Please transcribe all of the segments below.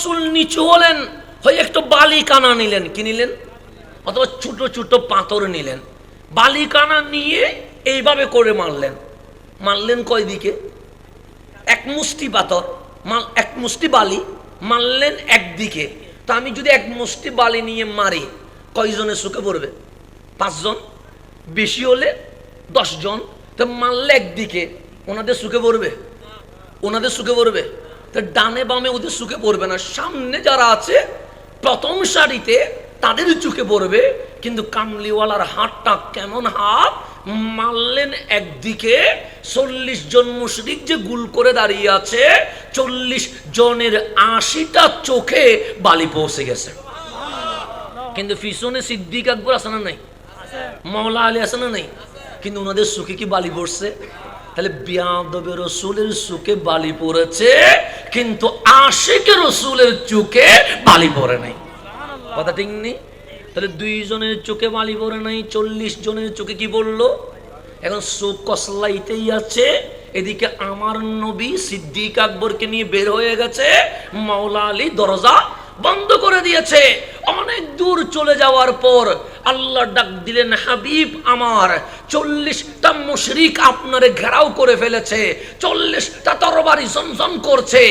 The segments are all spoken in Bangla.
রসুল নিচু হলেন, হয় একটু বালি কানা নিলেন, কি নিলেন, অথবা ছোট ছোট পাথর নিলেন, বালি কানা নিয়ে এইভাবে করে মারলেন। মারলেন কয় দিকে? এক মুষ্টি পাথর, এক মুষ্টি বালি মারলেন একদিকে। তো আমি যদি এক মুষ্টি বালি নিয়ে মারি, কয়জনের চোখে পড়বে? 5 জন, বেশি হলে 10 জন। তো মারলে একদিকে, ওনাদের চোখে পড়বে? ওনাদের চোখে পড়বে। তো ডানে বামে ওদের চোখে পড়বে না, সামনে যারা আছে প্রথম সারিতে তাদের চোখে পড়বে। কিন্তু কামলিওয়ালার হাতটা কেমন হাত, মারলেন একদিকে, 40 জন মুশরিক যে গুল করে দাঁড়িয়ে আছে, 40 জনের 80টা চোখে বালি পৌঁছে গেছে। কিন্তু পিছনে সিদ্দিক আকবর আছে না নাই? মাওলা আলী আছে না নাই? কিন্তু ওনাদের চোখে কি বালি পড়ছে? তাহলে বিয়াদবে রসুলের চোখে বালি পড়েছে, কিন্তু আশিকে রসুলের চোখে বালি পড়ে নাই। কথা ঠিক নেই? তাহলে 2 জনের চোখে বালি পড়ে নাই, 40 জনের চোখে কি পড়লো? এখন চোখ কসলাইতেই আছে। এদিকে আমার নবী সিদ্দিক আকবরকে নিয়ে বের হয়ে গেছে, মাওলা আলী দরজা বন্ধ করে দিয়েছে। অনেক দূর চলে যাওয়ার পর আল্লাহ ডাক দিলেন, হাবিব আমার, 40টা মুশরিক আপনারে ঘেরাও করে ফেলেছে, 40টা তরবারি ঝনঝন করছে।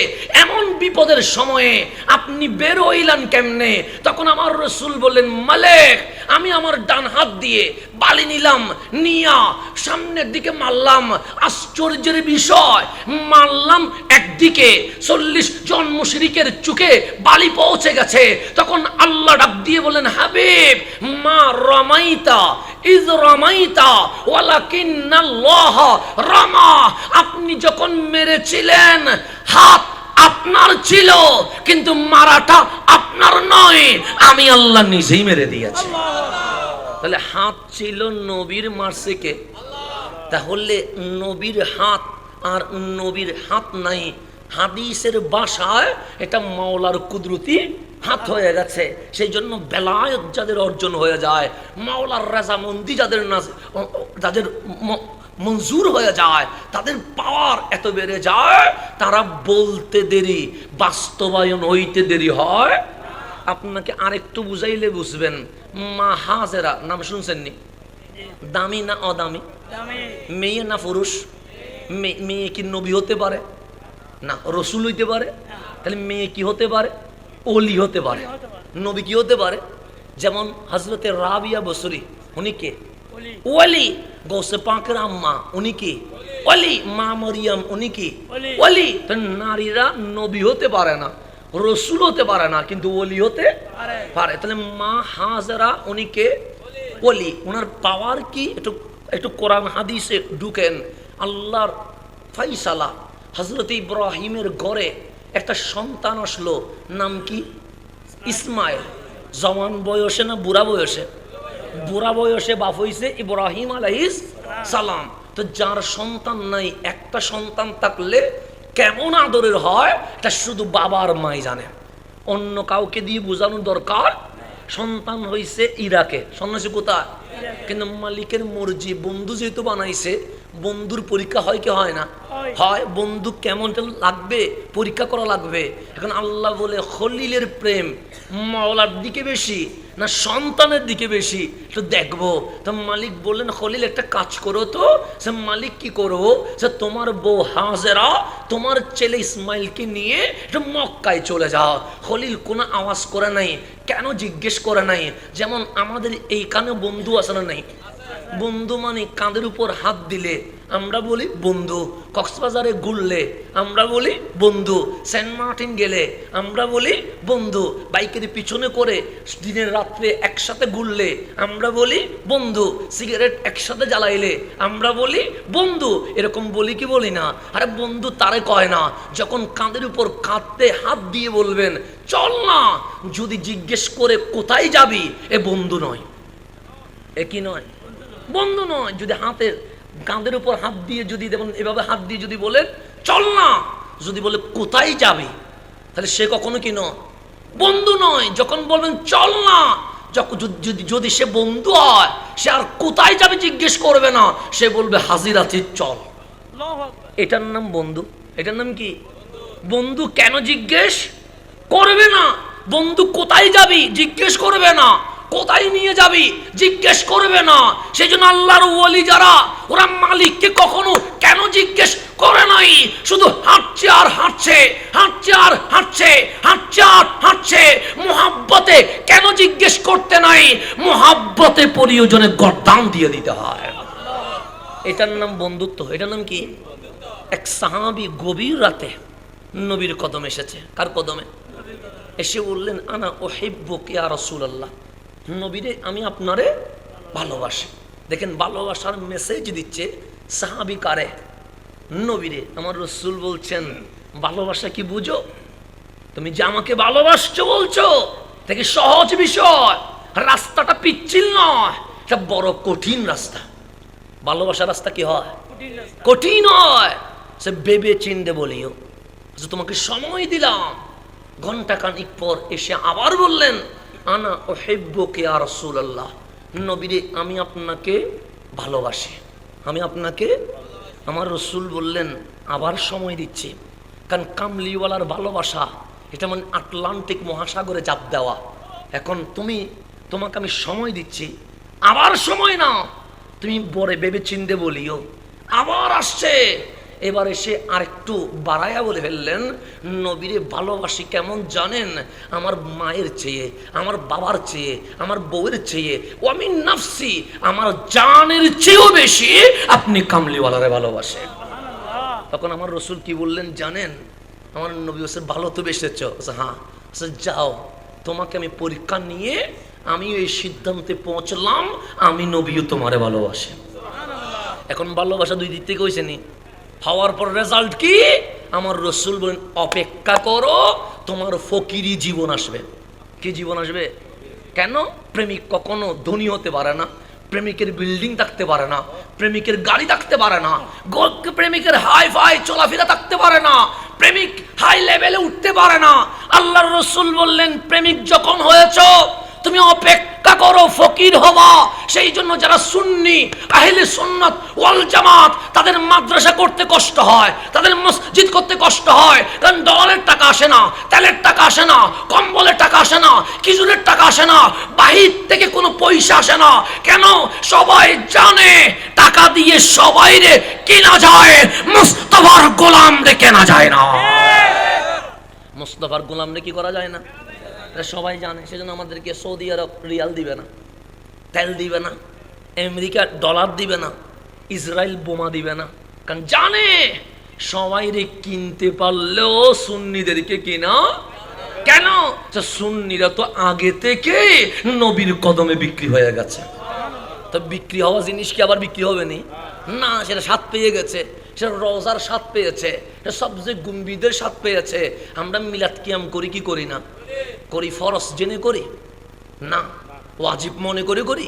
এমন বিপদের সময়ে আপনি বের হইলেন কেমনে? তখন আমার রাসূল বললেন, মালিক, আমি আমার ডান হাত দিয়ে বালি নিলাম, নিয়া সামনের দিকে মারলাম। আশ্চর্যের বিষয়, মারলাম একদিকে, 40 জন মুশরিকের চোখে বালি পৌঁছে গেছে। তখন আল্লাহ ডাক দিয়ে বলেন, হাবিব, মা রামাইতা ইজ রামাইতা ওয়ালাকিন্নাল্লাহ রামা। আপনি যখন মেরেছিলেন হাত আপনার ছিল, কিন্তু মারাটা আপনার নয়, আমি আল্লাহ নিজেই মেরে দিয়েছি। তাহলে হাত ছিল নবীর, মারছে কে? তাহলে নবীর হাত আর নবীর হাত নাই, হাদিসের ভাষায় এটা মাওলার কুদরতি হাত হয়ে গেছে। সেই জন্য বেলায়েত যাদের অর্জন হয়ে যায়, মাওলার রাজামন্দি যাদের মঞ্জুর হয়ে যায়, তাদের পাওয়ার এত বেড়ে যায়, তারা বলতে দেরি, বাস্তবায়ন হইতে দেরি হয়। আপনাকে আরেকটু বুঝাইলে বুঝবেন। মা হাজেরা নাম শুনছেননি? দামি না অদামি? মেয়ে না পুরুষ? মেয়ে কি নবী হতে পারে? না। রসুল হইতে পারে? তাহলে মেয়ে কি হতে পারে? ওলি হতে পারে। নবী কি হতে পারে? যেমন হযরতে রাবিয়া বসরি, উনি কে? ওলি। গৌসে পাকের আম্মা, উনি কি? ওলি। মা মরিয়ম, উনি কি? ওলি। তো নারীরা নবী হতে পারে না, রসুল হতে পারে না, কিন্তু ওলি হতে পারে। তাহলে মা হাজেরা উনি কে? ওলি। ওনার পাওয়ার কি? একটু কোরআন হাদিসে ঢুকেন। আল্লাহর ফাইসালা, হযরত ইব্রাহিমের ঘরে একটা সন্তান আসলো, নাম কি? ইসমাইল। জওয়ান বয়সে না বুড়া বয়সে? বুড়া বয়সে বাপ হইছে ইব্রাহিম আলাইহিস সালাম। তো যার সন্তান নাই, একটা সন্তান থাকলে কেমন আদরের হয়, এটা শুধু বাবার মাই জানে, অন্য কাউকে দিয়ে বোঝানোর দরকার। সন্তান হইছে ইরাকে, সন্ন্যাসী কোথায়? কিন্তু মালিকের মর্জি, বন্ধু যেহেতু বানাইছে, বন্ধুর পরীক্ষা হয় কি হয় না? হয়। বন্ধু কেমন লাগবে পরীক্ষা করা লাগবে। এখন আল্লাহ বলে, খলিলের প্রেম মাওলার দিকে বেশি না সন্তানের দিকে বেশি, একটু দেখবো। তো মালিক বললেন, খলিল একটা কাজ করো তো। সে মালিক কি করবো? সে তোমার বউ হাজেরা তোমার ছেলে ইসমাইলকে নিয়ে একটু মক্কায় চলে যাও। খলিল কোনো আওয়াজ করে নাই, কেন জিজ্ঞেস করে নাই। যেমন আমাদের এইখানে বন্ধু আছে না নাই? বন্ধু মানে কাঁধের উপর হাত দিলে আমরা বলি বন্ধু, কক্সবাজারে ঘুরলে আমরা বলি বন্ধু, সেন্ট মার্টিন গেলে আমরা বলি বন্ধু, বাইকের পিছনে করে দিনের রাত্রে একসাথে ঘুরলে আমরা বলি বন্ধু, সিগারেট একসাথে জ্বালাইলে আমরা বলি বন্ধু। এরকম বলি কি বলি না? আরে বন্ধু তারে কয় না যখন কাঁধের উপর কাঁধতে হাত দিয়ে বলবেন চল না, যদি জিজ্ঞেস করে কোথায় যাবি, এ বন্ধু নয়। এ কি নয়? বন্ধু নয়। যদি হাতের কাঁধের উপর হাত দিয়ে যদি দেখুন এভাবে হাত দিয়ে যদি বলেন চল না, যদি বলে কোথায় যাবি, তাহলে সে কখনো কি নয়? বন্ধু নয়। যখন বলবেন চল না, যদি সে বন্ধু হয়, সে আর কোথায় যাবে জিজ্ঞেস করবে না, সে বলবে হাজির আছি চল। এটার নাম বন্ধু। এটার নাম কি? বন্ধু। কেন জিজ্ঞেস? করবে না। বন্ধু কোথায় যাবি জিজ্ঞেস করবে না, কোথায় নিয়ে যাবি জিজ্ঞেস করবে না। সেই জন্য আল্লাহর ওলি যারা, ওরা মালিককে কখনো কেন জিজ্ঞেস করে নাই, শুধু হাঁটছে আর হাঁটছে, হাঁটছে আর হাঁটছে, হাঁটছে আর হাঁটছে। মুহাব্বতে কেন জিজ্ঞেস করতে নাই? মুহাব্বতে প্রয়োজনে গর্দান দিয়ে দিতে হয়। এটার নাম বন্ধুত্ব। এটার নাম কি? এক সাহাবী গভীর রাতে নবীর কদমে এসেছে। কার কদমে? এসে বললেন, আনা উহিব্বুকা ইয়া রাসূলুল্লাহ, নবীরে আমি আপনারে ভালোবাসি। দেখেন ভালোবাসার মেসেজ দিচ্ছে সাহাবী কারে? নবীরে। আমার রাসূল বলছেন, ভালোবাসা কি বুঝো? তুমি যে আমাকে ভালোবাসছো বলছো, দেখি সহজ বিষয়, রাস্তাটা পিচ্ছিল নয়, এটা বড় কঠিন রাস্তা। ভালোবাসার রাস্তা কি হয়? কঠিন হয়। সে ভেবে চিন্তে বলিও। তোমাকে সময় দিলাম, ঘন্টা খানিক পর এসে আবার বললেন, আনা উহিব্বুকা ইয়া রাসূলুল্লাহ, নবীরে আমি আপনাকে ভালোবাসি, আমি আপনাকে। আমার রাসূল বললেন, আবার সময় দিচ্ছি। কারণ কামলিওয়ালার ভালোবাসা এটা মানে আটলান্টিক মহাসাগরে চাপ দেওয়া। এখন তোমাকে আমি সময় দিচ্ছি, আবার সময় নাও, তুমি বড় ভেবে চিন্তে বলিও। আবার আসছে, এবার এসে আরেকটু বাড়াইয়া বলে ফেললেন, নবীরে ভালোবাসি কেমন জানেন? আমার মায়ের চেয়ে, আমার বাবার চেয়ে, আমার বউয়ের চেয়ে, ওয়ামি নাফসি, আমার জানের চেয়েও বেশি আপনি কামলিওয়ালারে ভালোবাসেন। তখন আমার রাসূল কি বললেন জানেন? আমার নবী বলছে, ভালো তো বেসেছ। হ্যাঁ, যাও, তোমাকে আমি পরীক্ষা নিয়ে আমি এই সিদ্ধান্তে পৌঁছলাম, আমি নবীও তোমারে ভালোবাসি। এখন ভালোবাসা দুই দিক থেকে হয়েছে নি, হওয়ার পর রেজাল্ট কি? আমার রাসূল বলেন, অপেক্ষা করো, তোমার ফকিরি জীবন আসবে। কি জীবন আসবে? কেন? প্রেমিক কখনো ধনী হতে পারে না, প্রেমিকের বিল্ডিং থাকতে পারে না, প্রেমিকের গাড়ি থাকতে পারে না, প্রেমিকের হাই ফাই চলাফেরা থাকতে পারে না, প্রেমিক হাই লেভেলে উঠতে পারে না। আল্লাহর রাসূল বললেন, প্রেমিক যখন হয়েছো তুমি অপেক্ষা করো, ফকির হবা। সেই জন্য যারা সুন্নি আহলে সুন্নাত ওয়াল জামাত, তাদের মাদ্রাসা করতে কষ্ট হয়, তাদের মসজিদ করতে কষ্ট হয়। কারণ ডলারের টাকা আসে না, তেলের টাকা আসে না, কম্বলের টাকা আসে না, খিজুরের টাকা আসে না, বাহির থেকে কোনো পয়সা আসে না। কেন? সবাই জানে টাকা দিয়ে সবাইরে কেনা যায়, মুস্তাফার গোলামরে কেনা যায় না। মুস্তাফার গোলামরে কি করা যায় না? সবাই জানে। সেজন্য আমাদেরকে সৌদি আরব রিয়াল দিবে না, তেল দিবে না, আমেরিকা ডলার দিবে না, ইসরায়েল বোমা দিবে না। কারণ জানে সবাই রে কিনতে পারলেও সুন্নিদেরকে কিনা। কেন? সুন্নিরা তো আগে থেকে নবীর কদমে বিক্রি হয়ে গেছে। তো বিক্রি হওয়া জিনিস কি আবার বিক্রি হবে না? সেটা স্বাদ পেয়ে গেছে, সেটা রোজার স্বাদ পেয়েছে, সেটা সবচেয়ে গুম্বিদের স্বাদ পেয়েছে। আমরা মিলাদ কিয়াম করি কি করি না? করি। ফরজ জেনে করি না, ওয়াজিব মনে করে করি,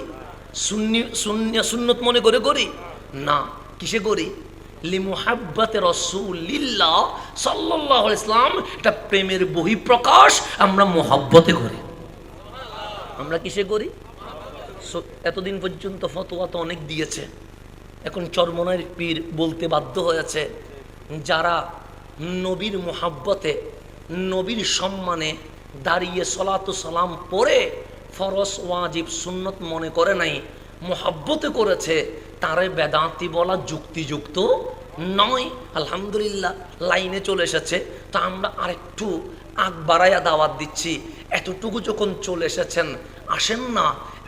সুন্নত মনে করে করি না। কিসে করি? লিমুহাব্বাতে রাসূলিল্লাহ সাল্লাল্লাহু আলাইহি ওয়াসাল্লাম, এটা প্রেমের বহিঃপ্রকাশ। আমরা মুহাব্বতে করি। আমরা কিসে করি? এতদিন পর্যন্ত ফতোয়া তো অনেক দিয়েছে, এখন চরমনার পীর বলতে বাধ্য হয়েছে, যারা নবীর মুহাব্বতে, নবীর সম্মানে দাঁড়িয়ে সলাতু সালাম পড়ে ফরজ ওয়াজিব সুন্নত মনে করে নাই, মুহাব্বতে করেছে, তারে বেদাতি বলা যুক্তিযুক্ত নয়। আলহামদুলিল্লাহ লাইনে চলে এসেছে। তা আমরা আরেকটু আগ বাড়াইয়া দাওয়াত দিচ্ছি, এতটুকু যখন চলে এসেছেন, আসেন না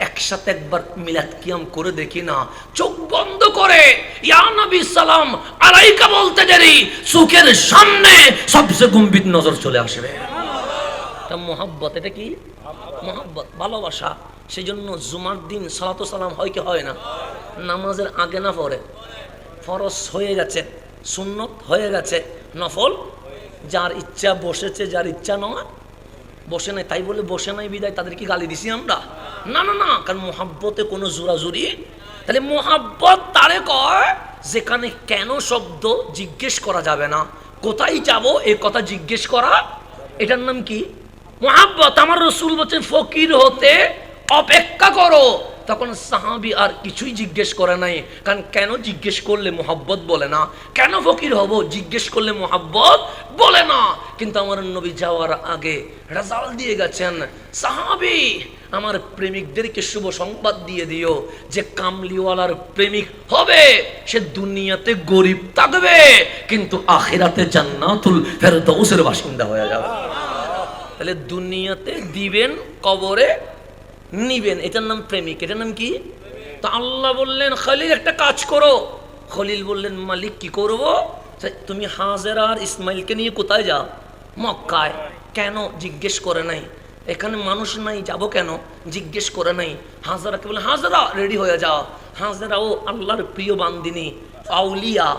একসাথে একবার মিলাদ কিয়াম করে দেখি না। চোখ বন্ধ করে ইয়া নবী সালাম আলাইকা বলতে দেরি, চোখের সামনে সবচেয়ে গম্ভীর নজর চলে আসবে। এটা মুহাব্বত। এটা কি? মুহাব্বত, ভালোবাসা। সেই জন্য জুমার দিন সালাতু সালাম হয় কি হয় না? নামাজের আগে না পড়ে, ফরজ হয়ে গেছে, সুন্নত হয়ে গেছে, নফল যার ইচ্ছা বসেছে, যার ইচ্ছা নয় বসে নাই। তাই বলে বসে নাই বিদায় তাদের কি গালি দিছি আমরা? না না না, কারণ মুহাব্বতে কোনো জোরাজুরি। তাহলে মুহাব্বত তারে কয় যেখানে কেন শব্দ জিজ্ঞেস করা যাবে না, কোথায় যাব এই কথা জিজ্ঞেস করা, এটার নাম কি? মুহাব্বত। আমার রাসূল বলেন ফকির হতে অপেক্ষা করো, তখন সাহাবী আর কিছুই জিজ্ঞেস করে নাই, কারণ কেন জিজ্ঞেস করলে মোহাব্বত বলে না, কেন ফকির হব জিজ্ঞেস করলে মোহাব্বত বলে না। কিন্তু আমার নবী যাওয়ার আগে রেজাল্ট দিয়ে গেছেন, সাহাবী আমার প্রেমিকদেরকে শুভ সংবাদ দিয়ে দিও যে কামলিওয়ালার প্রেমিক হবে সে দুনিয়াতে গরিব থাকবে কিন্তু আখিরাতে জান্নাতুল ফেরদাউসের বাসিন্দা হয়ে যাবে। তাহলে দুনিয়াতে দিবেন, কবরে নিবেন, এটার নাম প্রেমিক। এটার নাম কি? তো আল্লাহ বললেন খলিল একটা কাজ করো। খলিল বললেন মালিক কি করব? তুমি হাজেরা আর ইসমাইলকে নিয়ে কোথায় যাও? মক্কায়। কেন জিজ্ঞেস করে নাই, এখানে মানুষ নাই যাব কেন জিজ্ঞেস করে নাই। হাজেরাকে বলে হাজেরা রেডি হয়ে যাও। হাজেরা ও আল্লাহর প্রিয় বান্দিনী, আউলিয়া,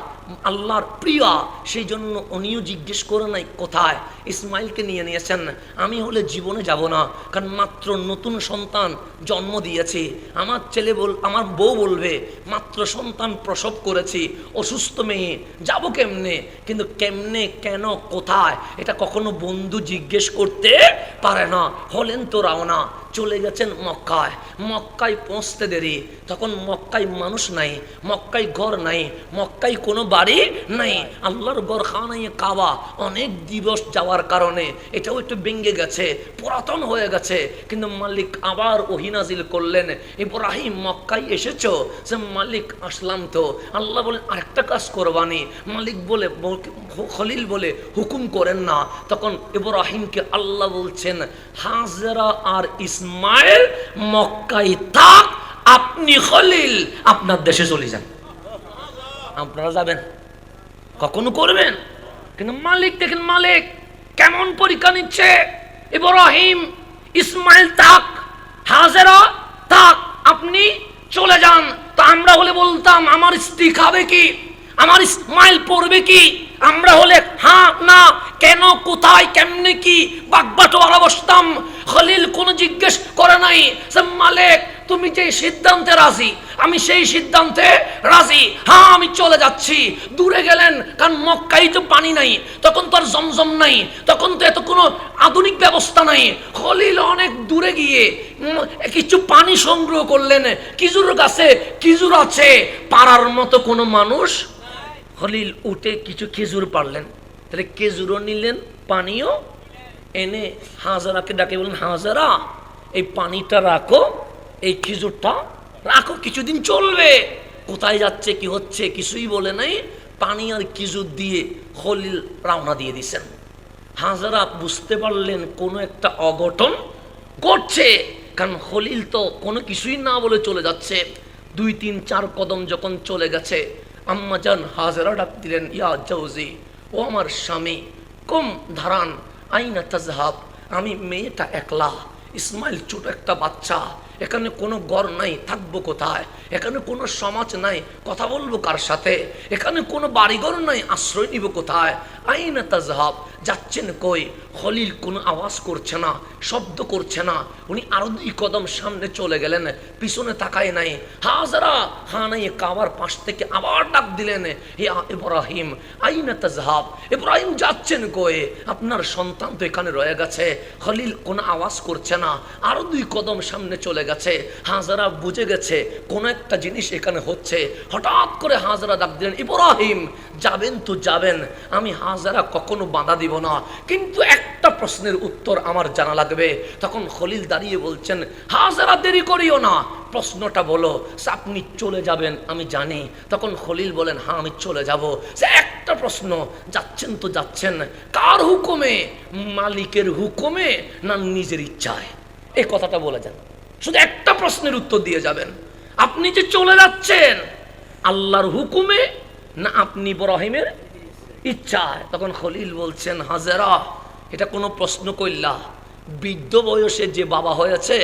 আল্লাহর প্রিয়া, সেই জন্য উনিও জিজ্ঞেস করে নাই কোথায়। ইসমাইলকে নিয়ে নিয়েছেন। আমি হলে জীবনে যাব না, কারণ মাত্র নতুন সন্তান জন্ম দিয়েছি। আমার বউ বলবে মাত্র সন্তান প্রসব করেছি, অসুস্থ মেয়ে, যাব কেমনে? কিন্তু কেমনে, কেন, কোথায় এটা কখনো বন্ধু জিজ্ঞেস করতে পারে না। হলেন তো রওনা, চলে গেছেন মক্কায়। মক্কায় পৌঁছতে দেরি, তখন মক্কায় মানুষ নাই, মক্কায় ঘর নাই, মক্কায় কোনো বাড়ি নাই। আল্লাহর ঘর খানায় কাবা অনেক দিবস যাওয়ার কারণে এটাও একটু ভেঙে গেছে, পুরাতন হয়ে গেছে। কিন্তু মালিক আবার ওহী নাজিল করলেন, ইব্রাহিম মক্কায় এসেছো? যে মালিক আসলাম তো। আল্লাহ বলেন আরেকটা কাজ করবানি। মালিক বলে, খলিল বলে হুকুম করেন না। তখন ইব্রাহিমকে আল্লাহ বলছেন হাজেরা আর ইসমাইল মক্কায় থাক, আপনি খলিল আপনার দেশে চলে যান। আপনারা যাবেন কখনো করবেন? কিন্তু মালিক দেখেন, মালিক কেমন পরীক্ষা নিচ্ছে। ইব্রাহিম ইসমাইল থাক, হাজেরা থাক, আপনি চলে যান। তা আমরা হলে বলতাম আমার স্ত্রী খাবে কি, আমার ইসমাইল পড়বে কি? আমরা হলে হ্যাঁ না, কেন, কোথায়, কেমনে, কি বাগবাটোয়ারা বসতাম। খলিল কোনো জিজ্ঞেস করে নাই যে মালিক তুমি যে সিদ্ধান্তে রাজি আমি সেই সিদ্ধান্তে রাজি, হ্যাঁ আমি চলে যাচ্ছি। দূরে গেলেন, কারণ মক্কায় তো পানি নাই, তখন তো আর জমজম নাই, তখন তো এত কোনো আধুনিক ব্যবস্থা নাই। খলিল অনেক দূরে গিয়ে কিছু পানি সংগ্রহ করলেন, খেজুর গাছে খেজুর আছে, পাড়ার মতো কোনো মানুষ। খলিল উঠে কিছু খেজুর পারলেন, তাহলে খেজুরও নিলেন, পানিও এনে হাজারাকে ডাকে বললেন হাজারা এই পানিটা রাখো, এই খেজুরটা রাখো, কিছুদিন চলবে। কোথায় যাচ্ছে, কি হচ্ছে কিছুই বলে নাই। পানি আর খেজুর দিয়ে খলিল রওনা দিয়ে দিছেন। হাজারা বুঝতে পারলেন কোনো একটা অঘটন ঘটছে, কারণ খলিল তো কোনো কিছুই না বলে চলে যাচ্ছে। 2-3-4 কদম যখন চলে গেছে, আম্মাজান হাজেরা ডাক দিলেন ইয়া জাউজি, ও আমার স্বামী, কুম ধারান আইনা তাজহাব, আমি মেয়েটা একলা, ইসমাইল ছোট একটা বাচ্চা, এখানে কোনো ঘর নাই, থাকবো কোথায়? এখানে কোনো সমাজ নাই, কথা বলবো কার সাথে? এখানে কোনো বাড়িঘর নাই, আশ্রয় নিব কোথায়? আইনা তাজহাব, যাচ্ছেন কই? খলিল কোনো আওয়াজ করছে না, শব্দ করছে না। উনি আরো 2 কদম সামনে চলে গেলেন, পিছনে তাকায় নাই। হাজরা হানাই কাবার পাশ থেকে আবার ডাক দিলেন ইয়া ইব্রাহিম আইনা তাজহাব, ইব্রাহিম যাচ্ছেন কই? আপনার সন্তান তো এখানে রয়ে গেছে। খলিল কোনো আওয়াজ করছে না, আরো 2 কদম সামনে চলে গেছে। হাজরা বুঝে গেছে কোনো একটা জিনিস এখানে হচ্ছে। হঠাৎ করে হাজরা ডাক দিলেন ইব্রাহিম যাবেন তো যাবেন, আমি হাজরা কখনো বাধা দিব না, কিন্তু একটা প্রশ্নের উত্তর আমার জানা লাগবে। তখন খলিল দাঁড়িয়ে বলছেন হাজরা দেরি করিও না, প্রশ্নটা বলো। আপনি চলে যাবেন আমি জানি। তখন খলিল বলেন হ্যাঁ আমি চলে যাব। সে একটা প্রশ্ন, যাচ্ছেন তো যাচ্ছেন কার হুকুমে, মালিকের হুকুমে না নিজের ইচ্ছায়? এই কথাটা বলে যান, শুধু একটা প্রশ্নের উত্তর দিয়ে যাবেন। আপনি যে চলে যাচ্ছেন আল্লাহর হুকুমে না আপনি ইব্রাহিমের ইচ্ছায়? তখন খলিল বলছেন হাজেরা এটা কোনো প্রশ্ন কইলা? বৃদ্ধ বয়সে যে বাবা হয়েছে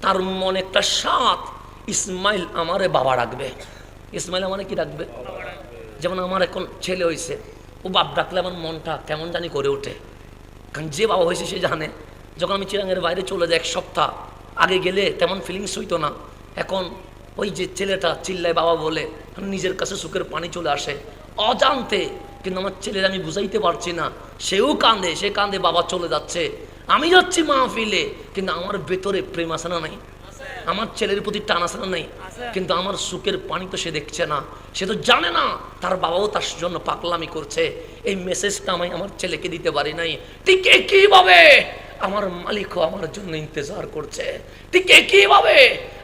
তার মনে একটা সাথ, ইসমাইল আমারে বাবা ডাকবে। ইসমাইল আমারে কি ডাকবে? যেমন আমার এখন ছেলে হয়েছে, ও বাপ ডাকলে আমার মনটা কেমন জানি করে ওঠে, কারণ যে বাবা হয়েছে সে জানে। যখন আমি চিরাঙের বাইরে চলে যাই 1 সপ্তাহ আগে গেলে তেমন ফিলিংস হইতো না, এখন ওই যে ছেলেটা চিল্লায় বাবা বলে নিজের কাছে সুখের পানি চলে আসে অজান্তে। কিন্তু আমার ছেলের আমি বুঝাইতে পারছি না, সেও কাঁদে, সে কাঁদে বাবা চলে যাচ্ছে, আমি যাচ্ছি মাহফিলে, কিন্তু আমার ভেতরে প্রেম আছে না নাই? আমার ছেলের প্রতি টান আছে না নাই? কিন্তু আমার সুখের পানি তো সে দেখছে না, সে তো জানে না তার বাবাও তার জন্য পাগলামি করছে। এই মেসেজটা আমি আমার ছেলেকে দিতে পারি নাই। ঠিক কিভাবে আমার মালিকও আমার জন্য ইন্তজার করছে, ঠিক কিভাবে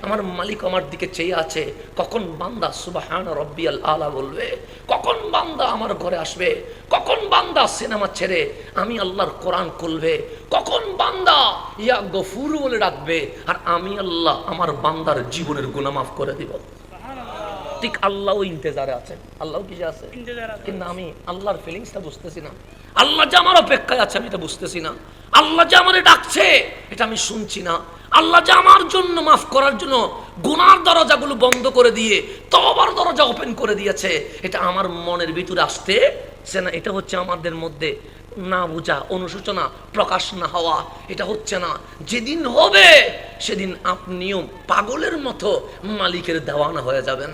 আমার মালিক আমার দিকে চেয়ে আছে কখন বান্দা সুবহান রব্বিয়াল আলা বলবে, কখন বান্দা আমার ঘরে আসবে, কখন বান্দা সিনেমা ছেড়ে আমি আল্লাহর কোরআন খুলবে, কখন বান্দা ইয়া গফুর বলে ডাকবে, আর আমি আল্লাহ আমার বান্দার জীবনের গুনাহ মাফ করে দিব। ঠিক আল্লাহও ইন্তজারে আছেন, আল্লাহও কিসে আছে? কিন্তু আমি আল্লাহর ফিলিংসটা বুঝতেছি না। আল্লাহ যে আমার অপেক্ষায় আছে আমি এটা বুঝতেছি না। আল্লাহ যে আমারে ডাকছে এটা আমি শুনছি না। আল্লাহ যে আমার জন্য মাফ করার জন্য গুনার দরজাগুলো বন্ধ করে দিয়ে তওবার দরজা ওপেন করে দিয়েছে, এটা আমার মনের ভিতরে আসতেছে না। এটা হচ্ছে আমাদের মধ্যে না বোঝা, অনুশোচনা প্রকাশ না হওয়া। এটা হচ্ছে না। যেদিন হবে সেদিন আপনিও পাগলের মতো মালিকের দেওয়ানা হয়ে যাবেন।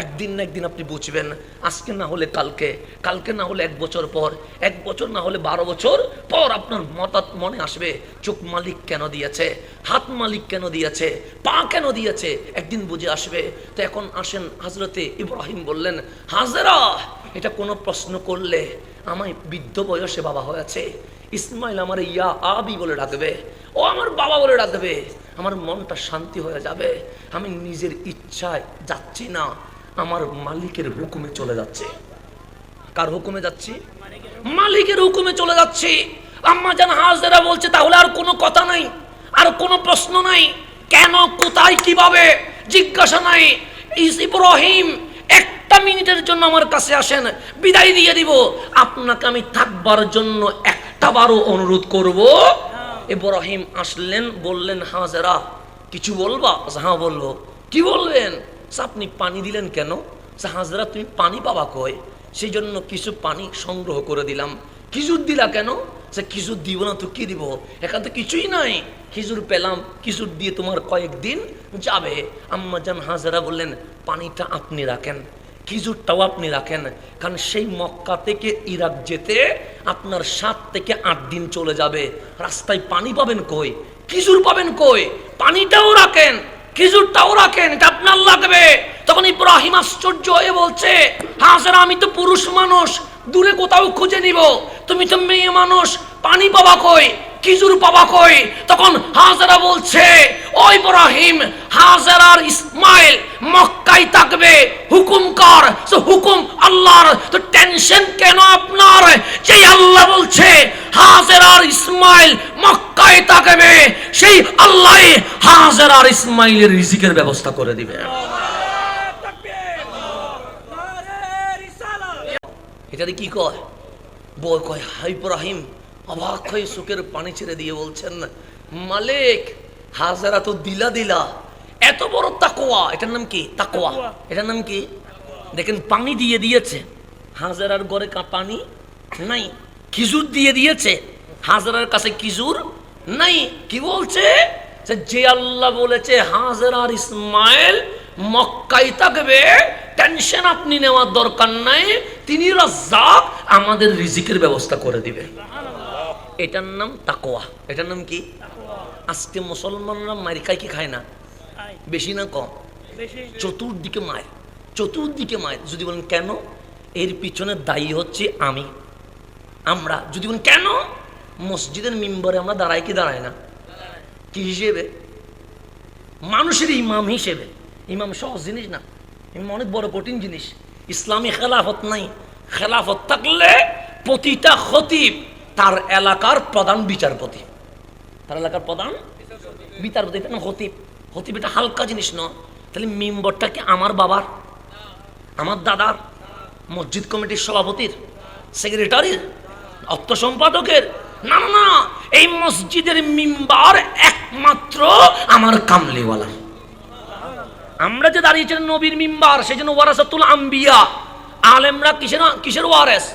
একদিন না একদিন আপনি বুঝবেন, আজকে না হলে কালকে, কালকে না হলে 1 বছর পর, 1 বছর না হলে 12 বছর পর আপনার মনে আসবে চোখ মালিক কেন দিয়েছে, হাত মালিক কেন দিয়েছে, পা কেন দিয়েছে, একদিন বুঝে আসবে। তো এখন আসেন, হযরতে ইব্রাহিম বললেন, হাজেরা এটা কোনো প্রশ্ন করলে আমায় বৃদ্ধ বয়সে বাবা হয়েছে, ইসমাইল আমার ইয়া আবি বলে ডাকবে, ও আমার বাবা বলে ডাকবে, আমার মনটা শান্তি হয়ে যাবে। আমি নিজের ইচ্ছায় যাচ্ছি না, আমার মালিকের হুকুমে চলে যাচ্ছে। কার হুকুমে যাচ্ছি? মালিকের হুকুমে চলে যাচ্ছি। আম্মা জান হাজেরা বলছে তাহলে আর কোনো কথা নাই, আর কোনো প্রশ্ন নাই, কেন কোথায় কিভাবে জিজ্ঞাসা নাই। ইব্রাহিম 1টা মিনিটের জন্য আমার কাছে আসেন, বিদায় দিয়ে দিব, আপনাকে আমি থাকবার জন্য একটা বারও অনুরোধ করব। ইব্রাহিম আসলেন, বললেন হাজেরা কিছু বলবা? হ্যাঁ বলবো। কি বলবেন? আপনি পানি দিলেন কেন? হাজেরা তুমি পানি পাবা কই? সেই জন্য কিছু পানি সংগ্রহ করে দিলাম। খেজুর দিলা কেন? সে খেজুর দিব না তো কি দিব, এখানে তো কিছুই নাই, খেজুর পেলাম, খেজুর দিয়ে তোমার কয়েকদিন যাবে। আম্মা জান হাজেরা বললেন পানিটা আপনি রাখেন, খেজুরটাও আপনি রাখেন, কারণ সেই মক্কা থেকে ইরাক যেতে আপনার 7 থেকে 8 দিন চলে যাবে, রাস্তায় পানি পাবেন কই, খেজুর পাবেন কই, পানিটাও রাখেন, খেজুরটাও রাখেন, এটা আপনার লাগবে। তখন ইব্রাহিম আশ্চর্য হয়ে বলছে, হাজেরা আমি তো পুরুষ মানুষ, দূরে কোথাও খুঁজে নিব, তুমি তো মেয়ে মানুষ, পানি পাবা কই, খেজুর পাবা কই? তখন হাজেরা বলছে, ও ইব্রাহিম, হাজেরা আর ইসমাইল মক্কায় থাকবে, হুকুম কর। তো হুকুম আল্লাহর, তো টেনশন কেন আপনার? যেই আল্লাহ বলছে হাজেরা আর ইসমাইল মক্কায় থাকবে, সেই আল্লাহ হাজেরা আর ইসমাইলের রিজিকের ব্যবস্থা করে দিবে। এটাতে কি কয়? বল কয়, হাই ইব্রাহিম অবাক হয়ে চোখের পানি ছেড়ে দিয়ে বলছেন, মালিক হাজেরা তো দিলা এত বড় তাকওয়া, এটার নাম কি? তাকওয়া, এটার নাম কি? দেখেন পানি দিয়ে দিয়েছে, হাজেরার ঘরে পানি নাই, খেজুর দিয়ে দিয়েছে, হাজেরার কাছে খেজুর নাই। কি বলছে? যে আল্লাহ বলেছে হাজেরা আর ইসমাইল মক্কায় থাকবে, টেনশন আপনি নেওয়ার দরকার নাই, তিনি রাজ্জাক, আমাদের রিজিকের ব্যবস্থা করে দিবে। এটার নাম তাকওয়া। এটার নাম কি? আজকে মুসলমানরা মার খায় কি খায় না? বেশি না কম? চতুর্দিকে মায়ের, চতুর্দিকে মায়ের। যদি বলেন কেন, এর পিছনে দায়ী হচ্ছে আমরা। যদি বলেন কেন, মসজিদের মিম্বরে আমরা দাঁড়াই কি দাঁড়াই না? কি হিসেবে? মানুষের ইমাম হিসেবে। ইমাম সহজ জিনিস না, ইমাম অনেক বড় কঠিন জিনিস। ইসলামী খেলাফত নাই। খেলাফত থাকলে প্রতিটা খতিব তার এলাকার প্রধান বিচারপতি, তার এলাকার প্রধান বিচারপতি, এটা না খতিব। খতিব এটা হালকা জিনিস নয়। তাহলে মিম্বরটা কি আমার বাবার, আমার দাদার, মসজিদ কমিটির সভাপতির, সেক্রেটারির, অর্থ সম্পাদকের? না না না, এই মসজিদের মিম্বার একমাত্র আমার কামলিওয়ালা। আমরা যে দাঁড়িয়েছিলেন নবীর মিম্বার, সেই জন্য ওয়ারাসাতুল আম্বিয়া, আলেমরা কিসের ওয়ারেস?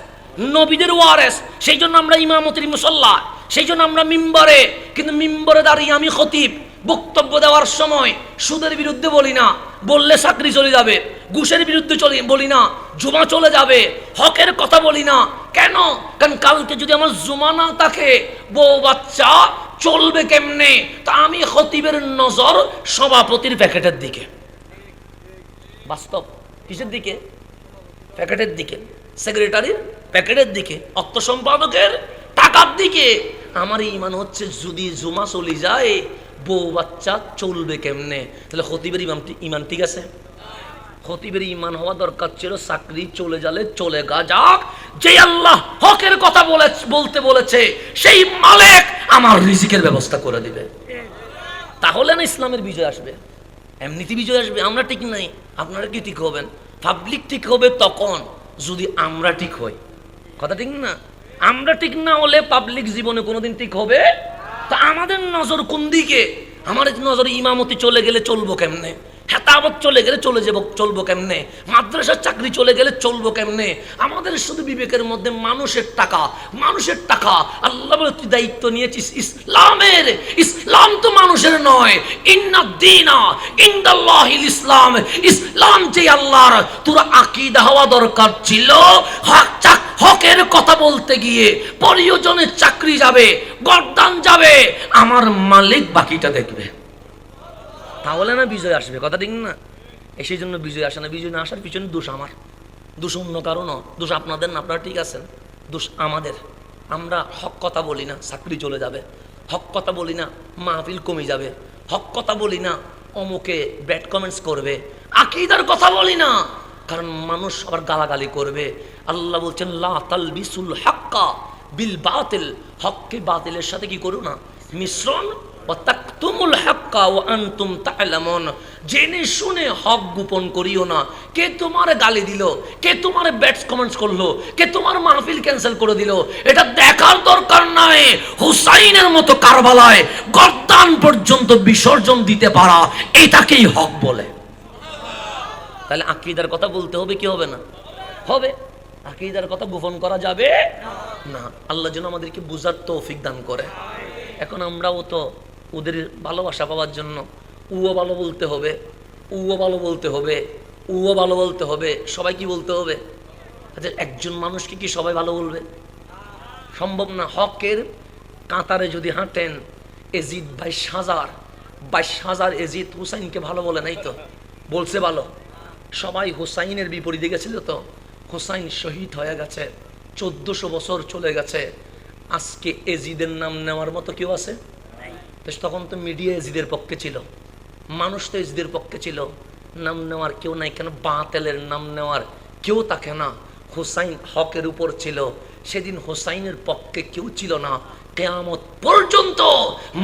নবীদের ওয়ারেস। সেই জন্য আমরা ইমামতির মুসল্লা, সেই জন্য আমরা মিম্বরে। কিন্তু মিম্বরে দাঁড়িয়ে আমি খতিব বক্তব্য দেওয়ার সময় সুদের বিরুদ্ধে বলি না, বললে চাকরি চলে যাবে, ঘুষের বিরুদ্ধে বলি না, জুমা চলে যাবে, হকের কথা বলি না। কেন? কারণ কালকে যদি আমার জুমা না থাকে, বউ বাচ্চা চলবে কেমনে? তা আমি খতিবের নজর সভাপতির প্যাকেটের দিকে। বাস্তব কিসের দিকে? প্যাকেটের দিকে, সেক্রেটারির প্যাকেটের দিকে, অর্থ সম্পাদকের টাকার দিকে। আমার ইমান হচ্ছে যদি জুমা চলে যায়, বউ বাচ্চা চলবে কেমনে? তাহলে খতিবের ইমান ঠিক আছে? খতিবের ইমান হওয়া দরকার ছিল চাকরি চলে যালে চলে যাক, যে আল্লাহ হকের কথা বলতে বলেছে সেই মালিক আমার রিজিকের ব্যবস্থা করে দিবে। তাহলে না ইসলামের বিজয় আসবে, এমনিতে বিজয় আসবে। আমরা ঠিক নাই, আপনারা কি ঠিক হবেন? পাবলিক ঠিক হবে তখন যদি আমরা ঠিক হই। কথা ঠিক না? আমরা ঠিক না হলে পাবলিক জীবনে কোনোদিন ঠিক হবে? তা আমাদের নজর কোন দিকে? আমাদের নজর ইমামতি চলে গেলে চলবো কেমনে, হেতাবত চলে গেলে চলবো কেমনে, মাদ্রাসার চাকরি চলে গেলে চলবো কেমনে। আমাদের শুধু বিবেকের মধ্যে মানুষের টাকা। আল্লাহ বলে তুই দায়িত্ব নিয়েছিস ইসলামের। ইসলাম তো মানুষের নয়, ইন্নাদ-দীনা ইনদাল্লাহিল ইসলাম। ইসলাম যে আল্লাহর। তোর আকীদা হওয়া দরকার ছিল হকের কথা বলতে গিয়ে প্রয়োজনে চাকরি যাবে, গর্দান যাবে, আমার মালিক বাকিটা দেখবে। তাহলে না বিজয় আসবে। কথা ঠিক না? সেই জন্য বিজয় আসে না। বিজয় না আসার পিছনে দোষ আমার, দোষ অন্য কারণও, দোষ আপনাদের না, আপনারা ঠিক আছেন, দোষ আমাদের। আমরা হক কথা বলি না, চাকরি চলে যাবে। হক কথা বলি না, মাহফিল কমে যাবে। হক কথা বলি না, অমুকে ব্যাড কমেন্টস করবে। আকীদার কথা বলি না, কারণ মানুষ আবার গালাগালি করবে। আল্লাহ বলছেন লা তালবিসুল হাক্কা বিল বাতিল। হককে বাতিলের সাথে কি করো না মিশ্রণ। ওয়াতাকতুমুল হাক্কা ওয়া আনতুম তা'লামুন। জেনে শুনে হক গোপন করিও না। কে তোমার গালি দিল, কে তোমার ব্যাড কমেন্টস করলো, কে তোমার মাহফিল ক্যান্সেল করে দিল, এটা দেখার দরকার নাই। হুসাইনের মতো কারবালায় গর্দান পর্যন্ত বিসর্জন দিতে পারা, এটাকেই হক বলে। তাহলে আকীদার কথা বলতে হবে কি হবে না? হবে। আকীদার কথা গোপন করা যাবে না। আল্লাহ যেন আমাদেরকে বুঝার তৌফিক দান করে। এখন আমরাও তো ওদের ভালোবাসা পাওয়ার জন্য উও ভালো বলতে হবে, উও ভালো বলতে হবে, উও ভালো বলতে হবে। সবাই কি বলতে হবে? আচ্ছা, একজন মানুষকে কি সবাই ভালো বলবে? সম্ভব না। হকের কাতারে যদি হাঁটেন, এজিদ 22,000 এজিদ হুসাইনকে ভালো বলে নাই তো? বলছে ভালো। সবাই হুসাইনের বিপরীতে গেছিল তো। হুসাইন শহীদ হয়ে গেছে, 1400 বছর চলে গেছে। আজকে এজিদের নাম নেওয়ার মতো কেউ আছে? তখন তো মিডিয়া এজিদের পক্ষে ছিল, মানুষ তো এজিদের পক্ষে ছিল। নাম নেওয়ার কেউ নাই। কেন? বাতিলের নাম নেওয়ার কেউ থাকে না। হুসাইন হকের উপর ছিল, সেদিন হুসাইনের পক্ষে কেউ ছিল না। কিয়ামত পর্যন্ত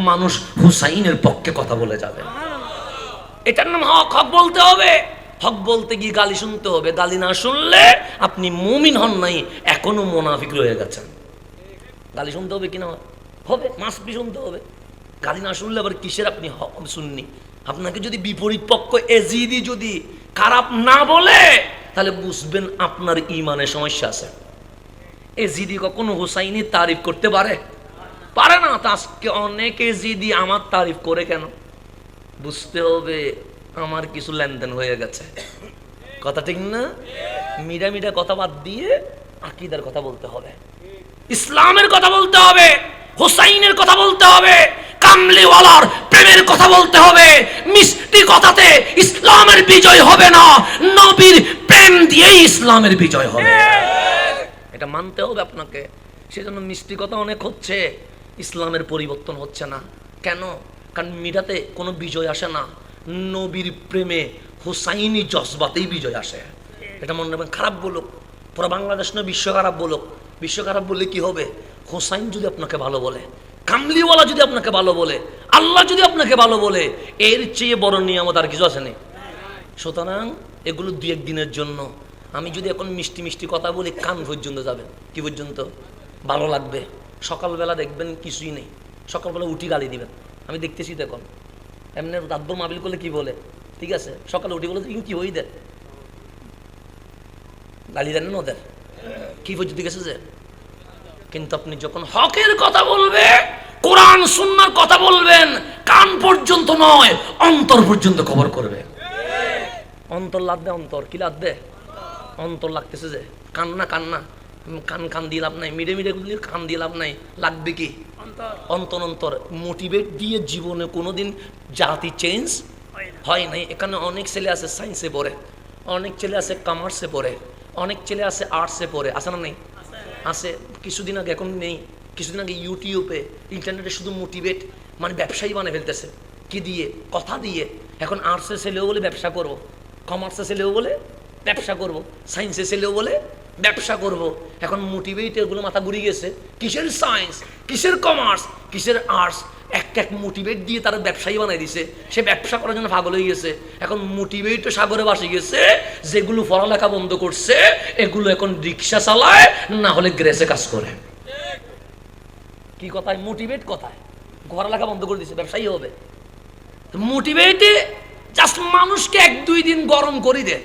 মানুষ হুসাইনের পক্ষে কথা বলে যাবে। এটার নাম হক। হক বলতে হবে। হক বলতে গিয়ে গালি শুনতে হবে। গালি না শুনলে আপনি মুমিন হন নাই, এখনো মুনাফিক রয়ে গেছেন। গালি শুনতে হবে কিনা? হবে, মাসবি শুনতে হবে। গালি না শুনলে আবার কিসের আপনি শুননি? আপনাকে যদি বিপরীত পক্ষ এজিদি যদি খারাপ না বলে, তাহলে বুঝবেন আপনার ইমানের সমস্যা আছে। এজিদি কখনো হুসাইনের তারিফ করতে পারে না। তা আজকে অনেক এজিদি আমার তারিফ করে কেন? বুঝতে হবে আমার কিছু লেনদেন হয়ে গেছে। কথা ঠিক না? মিডা কথা বাদ দিয়ে আকীদার কথা বলতে হবে, ইসলামের কথা বলতে হবে, হুসাইনের কথা বলতে হবে, কামলিওয়ালার প্রেমের কথা বলতে হবে। মিষ্টি কথাতে ইসলামের বিজয় হবে না, নবীর প্রেম দিয়েই ইসলামের বিজয় হবে। এটা মানতে হবে আপনাকে। সেজন্য মিষ্টি কথা অনেক হচ্ছে, ইসলামের পরিবর্তন হচ্ছে না। কেন? কারণ মিডাতে কোনো বিজয় আসে না, নবীর প্রেমে হুসাইনি জজবাতেই বিজয় আসে। এটা মনে রাখবেন। খারাপ বলুক পুরো বাংলাদেশ নয়, বিশ্ব খারাপ বলুক, বিশ্ব খারাপ বললে কি হবে? হুসাইন যদি আপনাকে ভালো বলে, কামলিওয়ালা যদি আপনাকে ভালো বলে, আল্লাহ যদি আপনাকে ভালো বলে, এর চেয়ে বড় নিয়ামত আর কিছু আছে না। সুতরাং এগুলো 2-1 দিনের জন্য। আমি যদি এখন মিষ্টি কথা বলি, কান পর্যন্ত যাবে। কি পর্যন্ত? ভালো লাগবে। সকালবেলা দেখবেন কিছুই নেই, সকালবেলা উঠি গালি দিবেন। আমি দেখতেছি তো এখন এমনি রাতভর মাহফিল করলে কি বলে, ঠিক আছে, সকালে উঠি বলে কি হই দেন, গালি দেন না ওদের, কি পর্যন্ত গেছে যে। কিন্তু আপনি যখন হকের কথা বলবে, কোরআন সুন্নাহর কথা বলবেন, কান পর্যন্ত নয়, অন্তর পর্যন্ত খবর করবে। অন্তর লাগবে, অন্তর কি লাগবে? অন্তর লাগতেছে যে। কান্না কান কান দিয়ে লাভ নাই, মিডে মিডে কান দিয়ে লাভ নাই, লাগবে কি অন্তর অন্তর। মোটিভেট দিয়ে জীবনে কোনোদিন জাতি চেঞ্জ হয় নাই। এখানে অনেক ছেলে আছে সায়েন্সে পড়ে, অনেক ছেলে আছে কমার্সে পড়ে, অনেক ছেলে আছে আর্টসে পড়ে, আছে না নেই? আছে। কিছুদিন আগে, এখন নেই, কিছুদিন আগে ইউটিউবে ইন্টারনেটে শুধু মোটিভেট মানে ব্যবসায়ী বানিয়ে ফেলতেছে। কি দিয়ে? কথা দিয়ে। এখন আর্টসে ছেলেও বলে ব্যবসা করব, কমার্সে ছেলেও বলে ব্যবসা করব, সায়েন্সে ছেলেও বলে ব্যবসা করব। এখন মোটিভেট এগুলো মাথা ঘুরিয়ে গেছে, কিসের সায়েন্স, কিসের কমার্স, কিসের আর্টস, এক মোটিভেট দিয়ে তারা ব্যবসায়ী বানাই দিছে। সে ব্যবসা করার জন্য পাগল হয়ে গেছে। এখন মোটিভেট সাগরে ভাসে গেছে। যেগুলো পড়ালেখা বন্ধ করছে এগুলো এখন রিক্সা চালায়, না হলে গ্রেসে কাজ করে। কি কথায়? মোটিভেট কথায় পড়ালেখা বন্ধ করে দিছে, ব্যবসায়ী হবে। মোটিভেটে জাস্ট মানুষকে 1-2 দিন গরম করে দে।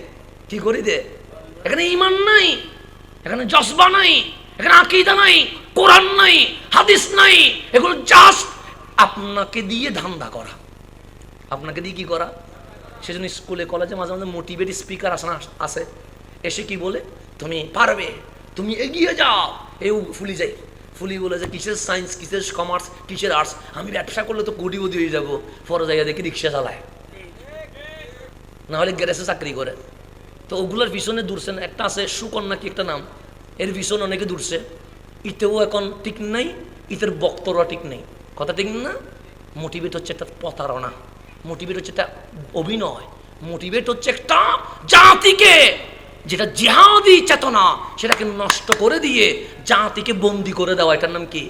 কি করে দে? এখানে ঈমান নাই, এখানে জজবা নাই, এখানে আকীদা নাই, কোরআন নাই, হাদিস নাই। এগুলো জাস্ট আপনাকে দিয়ে ধান্দা করা, আপনাকে দিয়ে কি করা। সেজন্য স্কুলে কলেজে মাঝে মাঝে মোটিভেট স্পিকার আসে, এসে কি বলে, তুমি পারবে, তুমি এগিয়ে যাও। এও ফুলি যায়, ফুলি বলে যে কিসের সায়েন্স, কিসের কমার্স, কিসের আর্টস, আমি ব্যবসা করলে তো কোটিপতি হয়ে যাবো। পরে জায়গা দেখি রিক্সা চালায়, না হলে গ্যারেজে চাকরি করে। তো ওগুলোর পিছনে দূরছেন। একটা আছে সুকন্যা কি একটা নাম, এর পিছনে অনেকে দূরছে। ইতেও এখন ঠিক নাই, ইতের বক্তরা ঠিক নেই। কথা ঠিক না? মোটিভেট হচ্ছে একটা প্রতারণা, মোটিভেট হচ্ছে একটা অভিনয়, মোটিভেট হচ্ছে একটা জাতিকে, যেটা জিহাদি চেতনা সেটাকে নষ্ট করে দিয়ে জাতিকে বন্দি করে দেওয়া, এটার নাম কি?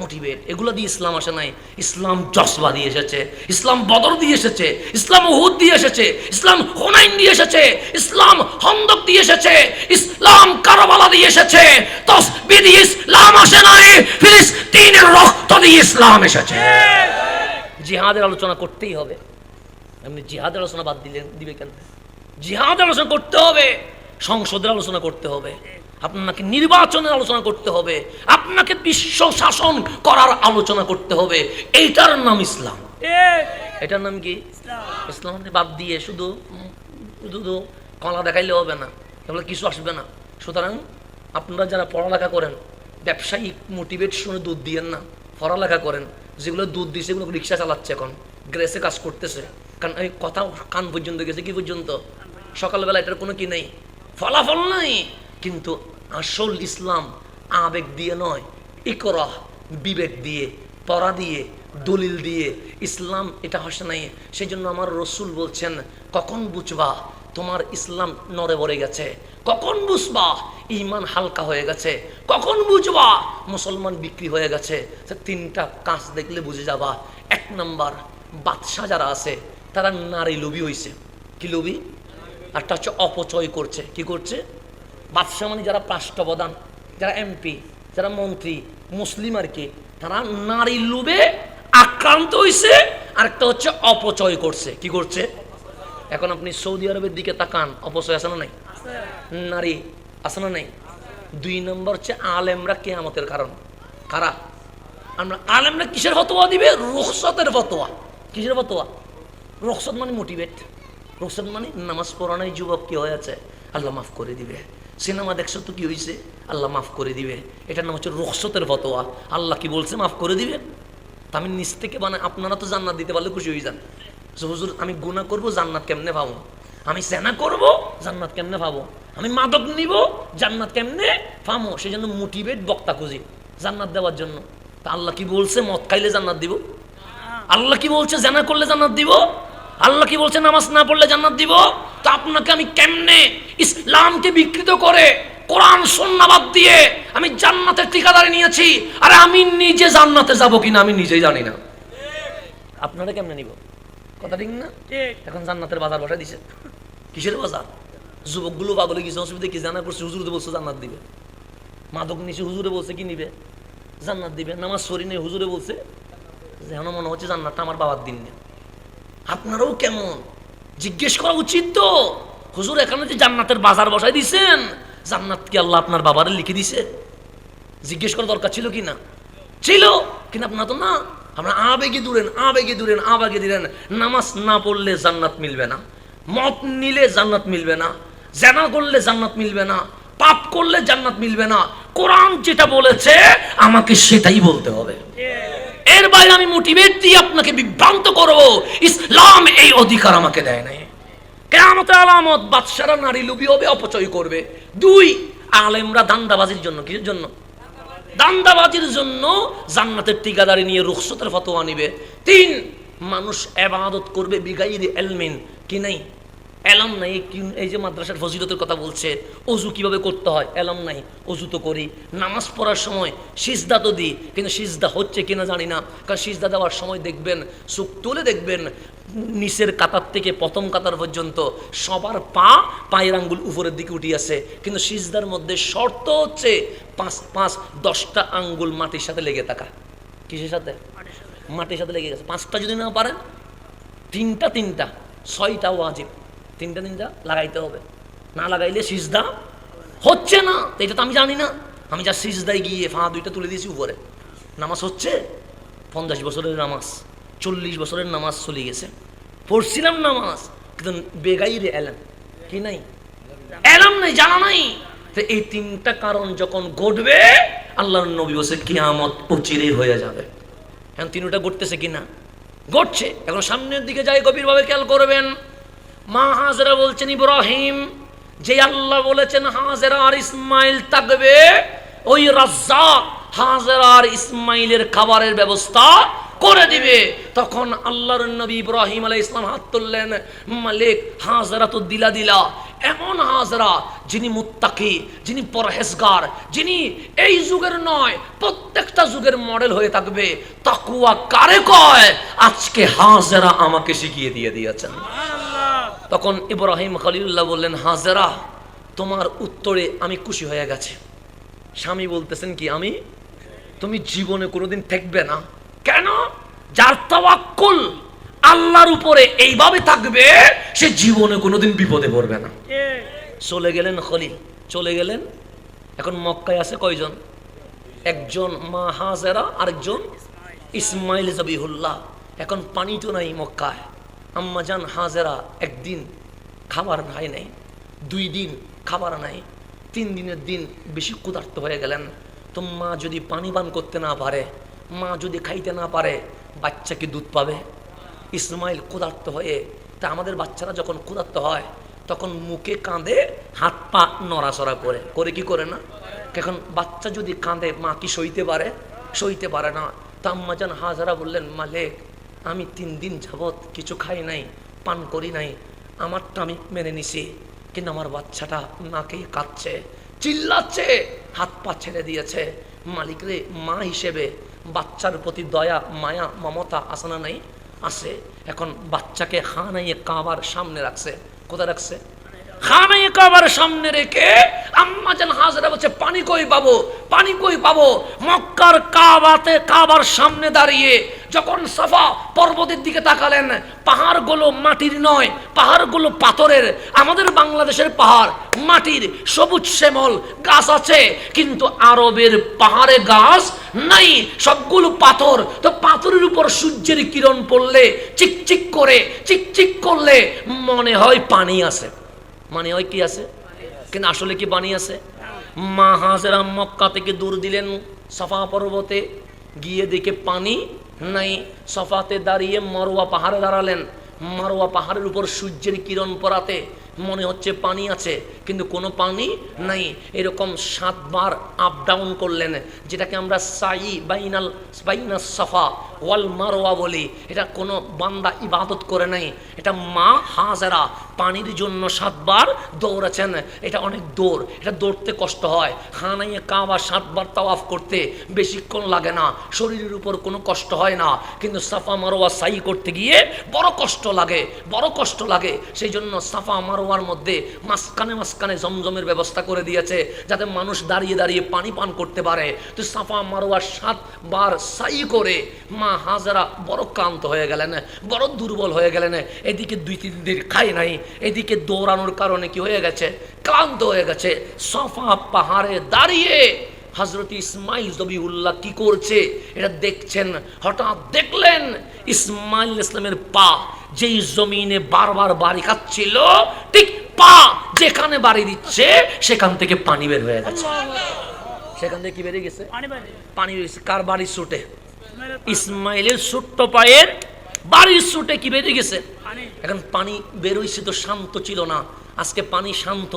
মোটিভেট। এগুলো দিয়ে ইসলাম আসে নাই। ইসলাম জজবা দিয়ে এসেছে, ইসলাম বদর দিয়ে এসেছে, ইসলাম উহুদ দিয়ে এসেছে, ইসলাম হুনাইন দিয়ে এসেছে, ইসলাম খন্দক দিয়ে এসেছে, ইসলাম কারবালা দিয়ে এসেছে। তাসবিহ দিয়ে ইসলাম আসে নাই, ফিলিস্তিনের রক্ত দিয়ে ইসলাম এসেছে। জিহাদের আলোচনা করতেই হবে। আপনি জিহাদের আলোচনা বাদ দিবে কেন? জিহাদের আলোচনা করতে হবে, সংসদের আলোচনা করতে হবে, আপনাকে নির্বাচনের আলোচনা করতে হবে, আপনাকে বিশ্ব শাসন করার আলোচনা করতে হবে। এইটার নাম ইসলাম। এটার নাম কি? ইসলাম। বাদ দিয়ে শুধু শুধু কলা দেখাইলে হবে না, এগুলো কিছু আসবে না। সুতরাং আপনারা যারা পড়ালেখা করেন, ব্যবসায়িক মোটিভেট শুনে দুধ দিয়েন না, পড়ালেখা করেন। যেগুলো দুধ দিয়েছে এগুলো রিক্সা চালাচ্ছে, এখন গ্রেসে কাজ করতেছে। কারণ এই কথা কান পর্যন্ত গেছে, কি পর্যন্ত? সকালবেলা এটার কোনো কি নেই, ফলাফল নাই। কিন্তু আসল ইসলাম আবেগ দিয়ে নয়, ইকরা বিবেক দিয়ে, পড়া দিয়ে, দলিল দিয়ে ইসলাম এটা হাসে নাই। সেই জন্য আমার রসুল বলছেন, কখন বুঝবা তোমার ইসলাম নড়ে বড়ে গেছে, কখন বুঝবা ঈমান হালকা হয়ে গেছে, কখন বুঝবা মুসলমান বিক্রি হয়ে গেছে। 3টা কাজ দেখলে বুঝে যাবা। 1 নম্বর, বাদশাহ যারা আছে তারা নারী লোভী হয়েছে। কি লোভী? একটা হচ্ছে অপচয় করছে। কি করছে? বাদশাহ মানে যারা রাষ্ট্রপ্রধান, যারা এমপি, যারা মন্ত্রী, মুসলিম আর কি, তারা নারী লোভে আক্রান্ত হয়েছে। আরেকটা হচ্ছে অপচয় করছে। কি করছে? এখন আপনি সৌদি আরবের দিকে তাকান, অপচয় আছে না নাই? নারী আছে না নাই? 2 নম্বর হচ্ছে আলেমরা কিয়ামতের কারণ। কারা? আমরা। আলেমরা কিসের ফতোয়া দিবে? রুখসতের ফতোয়া। কিসের ফতোয়া? রুখসত মানে মোটিভেট, রুখসত মানে নামাজ পড়া নাই, যুবক কি হয়ে আছে, আল্লাহ মাফ করে দিবে। সিনেমা দেখছো তো কি হয়েছে, আল্লাহ মাফ করে দিবে। এটার নাম হচ্ছে রুখসতের ফতোয়া। আল্লাহ কি বলছে? মাফ করে দিবে। তা আমি নিচ থেকে বানাই, আপনারা তো জান্নাত দিতে পারলে খুশি হয়ে যান। হুজুর আমি গুনাহ করবো, জান্নাত কেমনে পাবো? আমি সেনা করব, জান্নাত কেমনে পাবো? আমি মাদক নিব, জান্নাত কেমনে পাবো? সেই জন্য মোটিভেট বক্তা খুঁজি জান্নাত দেওয়ার জন্য। তা আল্লাহ কি বলছে মদ খাইলে জান্নাত দিব? আল্লাহ কি বলছে জেনা করলে জান্নাত দিব? আল্লাহ কি বলছে নামাজ না পড়লে জান্নাত দিব? তো আপনাকে আমি কেমনে ইসলামকে বিকৃত করে কোরআন সুন্নাহ বাদ দিয়ে আমি জান্নাতের ঠিকাদারি নিয়েছি, আর আমি নিজে জান্নাতে যাব কিনা আমি নিজেই জানি না। আপনারা কেমনে নিব? কথা ঠিক না? এখন জান্নাতের বাজার বসাই দিছে। কিসের বাজার? যুবকগুলো পাগলে গেছে, অসুবিধা কি? জানা করছে হুজুরে বলছে জান্নাত দিবে। মাদক নিছে, হুজুরে বলছে কি নিবে? জান্নাত দিবে। নামাজ পড়ি নেই, হুজুরে বলছে যেন মনে হচ্ছে জান্নাতটা আমার বাবার দিন না। আপনারাও কেমন? জিজ্ঞেস করা উচিত তো, হুজুর এখানে যে জান্নাতের বাজার বসাই দিছেন, জান্নাত কি আল্লাহ আপনার বাবারে লিখে দিছে? জিজ্ঞেস করা দরকার ছিল কি না? ছিল। কিন্তু আপনার তো না, আমরা আবেগে দূরেন, আবেগে দূরেন, আবেগে দিলেন। নামাজ না পড়লে জান্নাত মিলবে না, মদ নিলে জান্নাত মিলবে না, জেনা করলে জান্নাত মিলবে না, পাপ করলে জান্নাত মিলবে না। কোরআন যেটা বলেছে আমাকে সেটাই বলতে হবে। এর বাইরে আমি মোটিভেট দিয়ে আপনাকে বিভ্রান্ত করব, ইসলাম এই অধিকার আমাকে দেয় নাই। কিয়ামতের আলামত, বাদশারা নারী লোভী হবে, অপচয় করবে। 2, আলেমরা দান্দাবাজির জন্য, কিসের জন্য? দান্দাবাজির জন্য জান্নাতের ঠিকাদারি নিয়ে রুখসতের ফতোয়া নিবে। 3, মানুষ ইবাদত করবে বিগাইরি ইলমিন, কি নাই? এলম নাই। এই যে মাদ্রাসার ফজিলতের কথা বলছে, অজু কিভাবে করতে হয় এলম নাই, অজু তো করি। নামাজ পড়ার সময় সিজদা তো দিই, কিন্তু সিজদা হচ্ছে কিনা জানি না। কারণ সিজদা দেওয়ার সময় দেখবেন, চোখ তুলে দেখবেন, নিচের কাতার থেকে প্রথম কাতার পর্যন্ত সবার পায়ের আঙ্গুল উপরের দিকে উঠে আছে, কিন্তু সিজদার মধ্যে শর্ত হচ্ছে 5-10টা আঙ্গুল মাটির সাথে লেগে থাকা। কিসের সাথে? মাটির সাথে লেগে গেছে। 5টা যদি না পারেন, 3টা 6টা ওয়াজিব, 3টা লাগাইতে হবে। না লাগাইলে সিজদা হচ্ছে না। এটা তো আমি জানি না, আমি যা সিজদায় গিয়ে 2টা তুলে দিয়েছি উপরে, নামাজ হচ্ছে। 50 বছরের নামাজ, 40 বছরের নামাজ চলে গেছে, পড়ছিলাম নামাজ, কিন্তু বেগাইরে এলাম, কি নাই? এলাম নাই, জানা নাই। তো এই 3টা কারণ যখন ঘটবে, আল্লাহর নবী বলেছে কিয়ামত অচিরেই হয়ে যাবে। এখন 3টা ঘটতেছে কিনা? ঘটছে। এখন সামনের দিকে যাই, গভীরভাবে খেয়াল করবেন। মা হাজেরা বলছেন, ইব্রাহিম যে আল্লাহ বলেছেন হাজেরা আর ইসমাইল থাকবে, ওই রাজ্জাক হাজেরা আর ইসমাইলের খাবারের ব্যবস্থা করে দিবে। তখন আল্লাহর নবী ইব্রাহিম আলাইহিস সালাম হাত তুললেন, মালিক হাজেরা তো দিলা এমন হাজেরা যিনি মুত্তাকি, যিনি পরহেজগার, যিনি এই যুগের নয় প্রত্যেকটা যুগের মডেল হয়ে থাকবে। তাকওয়া কারে কয়, আজকে হাজেরা আমাকে শিখিয়ে দিয়েছেন। তখন ইব্রাহিম খলিলুল্লাহ বললেন, হাজেরা তোমার উত্তরে আমি খুশি হয়ে গেছি। স্বামী বলতেছেন কি, তুমি জীবনে কোনোদিন থাকবে না। কেন? যার তাওয়াক্কুল আল্লাহর উপরে এইভাবে থাকবে, সে জীবনে কোনোদিন বিপদে পড়বে না। চলে গেলেন খলিল, চলে গেলেন। এখন মক্কায় আছে কয়জন? একজন মা হাজেরা, আরেকজন ইসমাইল জবিহুল্লাহ। এখন পানি তো নাই মক্কায়। আম্মাজান হাজেরা একদিন খাবার খায় নাই, 2 দিন খাবার নাই, 3 দিনের দিন বেশি ক্ষুধার্ত হয়ে গেলেন। তো মা যদি পানি পান করতে না পারে, মা যদি খাইতে না পারে, বাচ্চা কি দুধ পাবে? ইসমাইল ক্ষুধার্ত হয়ে, তা আমাদের বাচ্চারা যখন ক্ষুধার্ত হয় তখন মুখে কাঁদে, হাত পা নড়াচড়া করে কি করে না? এখন বাচ্চা যদি কাঁদে, মা কি সইতে পারে? সইতে পারে না। তা আম্মাজান হাজেরা বললেন, মালিক আমি 3 দিন যাবৎ কিছু খাই নাই, পান করি নাই, আমারটা আমি মেনে নিছি, কিন্তু আমার বাচ্চাটা নাকেই কাঁদছে, চিল্লাচ্ছে, হাত পা ছেড়ে দিয়েছে। মালিক রে, মা হিসেবে বাচ্চার প্রতি দয়া মায়া মমতা আছে না নাই? আছে। এখন বাচ্চাকে খানায়ে কাবার সামনে রাখছে। কোথায় রাখছে? খানায়ে কাবার সামনে রেখে আম্মাজান হাজেরা বলছে, পানি কই পাবো, পানি কই পাবো? মক্কার কাবার সামনে দাঁড়িয়ে যখন সাফা পর্বতের দিকে তাকালেন, পাহাড়গুলো মাটির নয়, পাহাড়গুলো পাথরের। আমাদের বাংলাদেশের পাহাড় মাটির, সবুজ শ্যামল গাছ আছে, কিন্তু আরবের পাহাড়ে গাছ নাই, সবগুলো পাথর। তো পাথরের উপর সূর্যের কিরণ পড়লে চিকচিক করলে মনে হয় পানি আছে, মানে হয় কি আছে, কিন্তু আসলে কি পানি আছে? মা হাজেরা মক্কা থেকে দূর দিলেন সাফা পর্বতে, গিয়ে দেখে পানি নাই। সাফাতে দাঁড়িয়ে মারওয়া পাহাড়ে দাঁড়ালেন। মারওয়া পাহাড়ের উপর সূর্যের কিরণ পড়াতে মনে হচ্ছে পানি আছে, কিন্তু কোনো পানি নাই। এরকম 7 বার আপ ডাউন করলেন, যেটাকে আমরা সাই বাইনাস সাফা ওয়াল মারওয়া বলি। এটা কোনো বান্দা ইবাদত করে নাই, এটা মা হাজেরা পানির জন্য 7 বার দৌড়াচ্ছেন। এটা অনেক দৌড়, এটা দৌড়তে কষ্ট হয়। খানায়ে কাবা 7 বার তাওয়াফ করতে বেশিক্ষণ লাগে না, শরীরের উপর কোনো কষ্ট হয় না, কিন্তু সাফা মারওয়া সাই করতে গিয়ে বড় কষ্ট লাগে। সেই জন্য সাফা মারওয়ার মধ্যে মাঝখানে জমজমের ব্যবস্থা করে দিয়েছে, যাতে মানুষ দাঁড়িয়ে দাঁড়িয়ে পানি পান করতে পারে। তো সাফা মারওয়া 7 বার সাই করে মা হাজেরা বড় ক্লান্ত হয়ে গেলেন, বড় দুর্বল হয়ে গেলেন। এদিকে 2-3 দিন খাই নাই, এদিকে দৌড়ানোর কারণে কি হয়ে গেছে, ক্লান্ত হয়ে গেছে। সাফা পাহাড়ে দাঁড়িয়ে হযরত ইসমাইল জবিউল্লাহ কি করছে এটা দেখছেন। হঠাৎ দেখলেন ইসমাইল ইসলামের পা যেই জমিনে বারবার বাড়ি খাচ্ছিল, ঠিক পা যেখানে বাড়ি দিচ্ছে সেখান থেকে পানি বের হয়ে গেছে। সেখান থেকে কি বেরিয়ে গেছে? পানি বেরিয়েছে। কার বাড়ির সুটে? ইসমাইলের ছোট্ট পায়ের বাড়ির সুটে কি বেরিয়ে গেছে? এখন পানি বের হয়েছে তো শান্ত ছিল না, আজকে পানি শান্ত,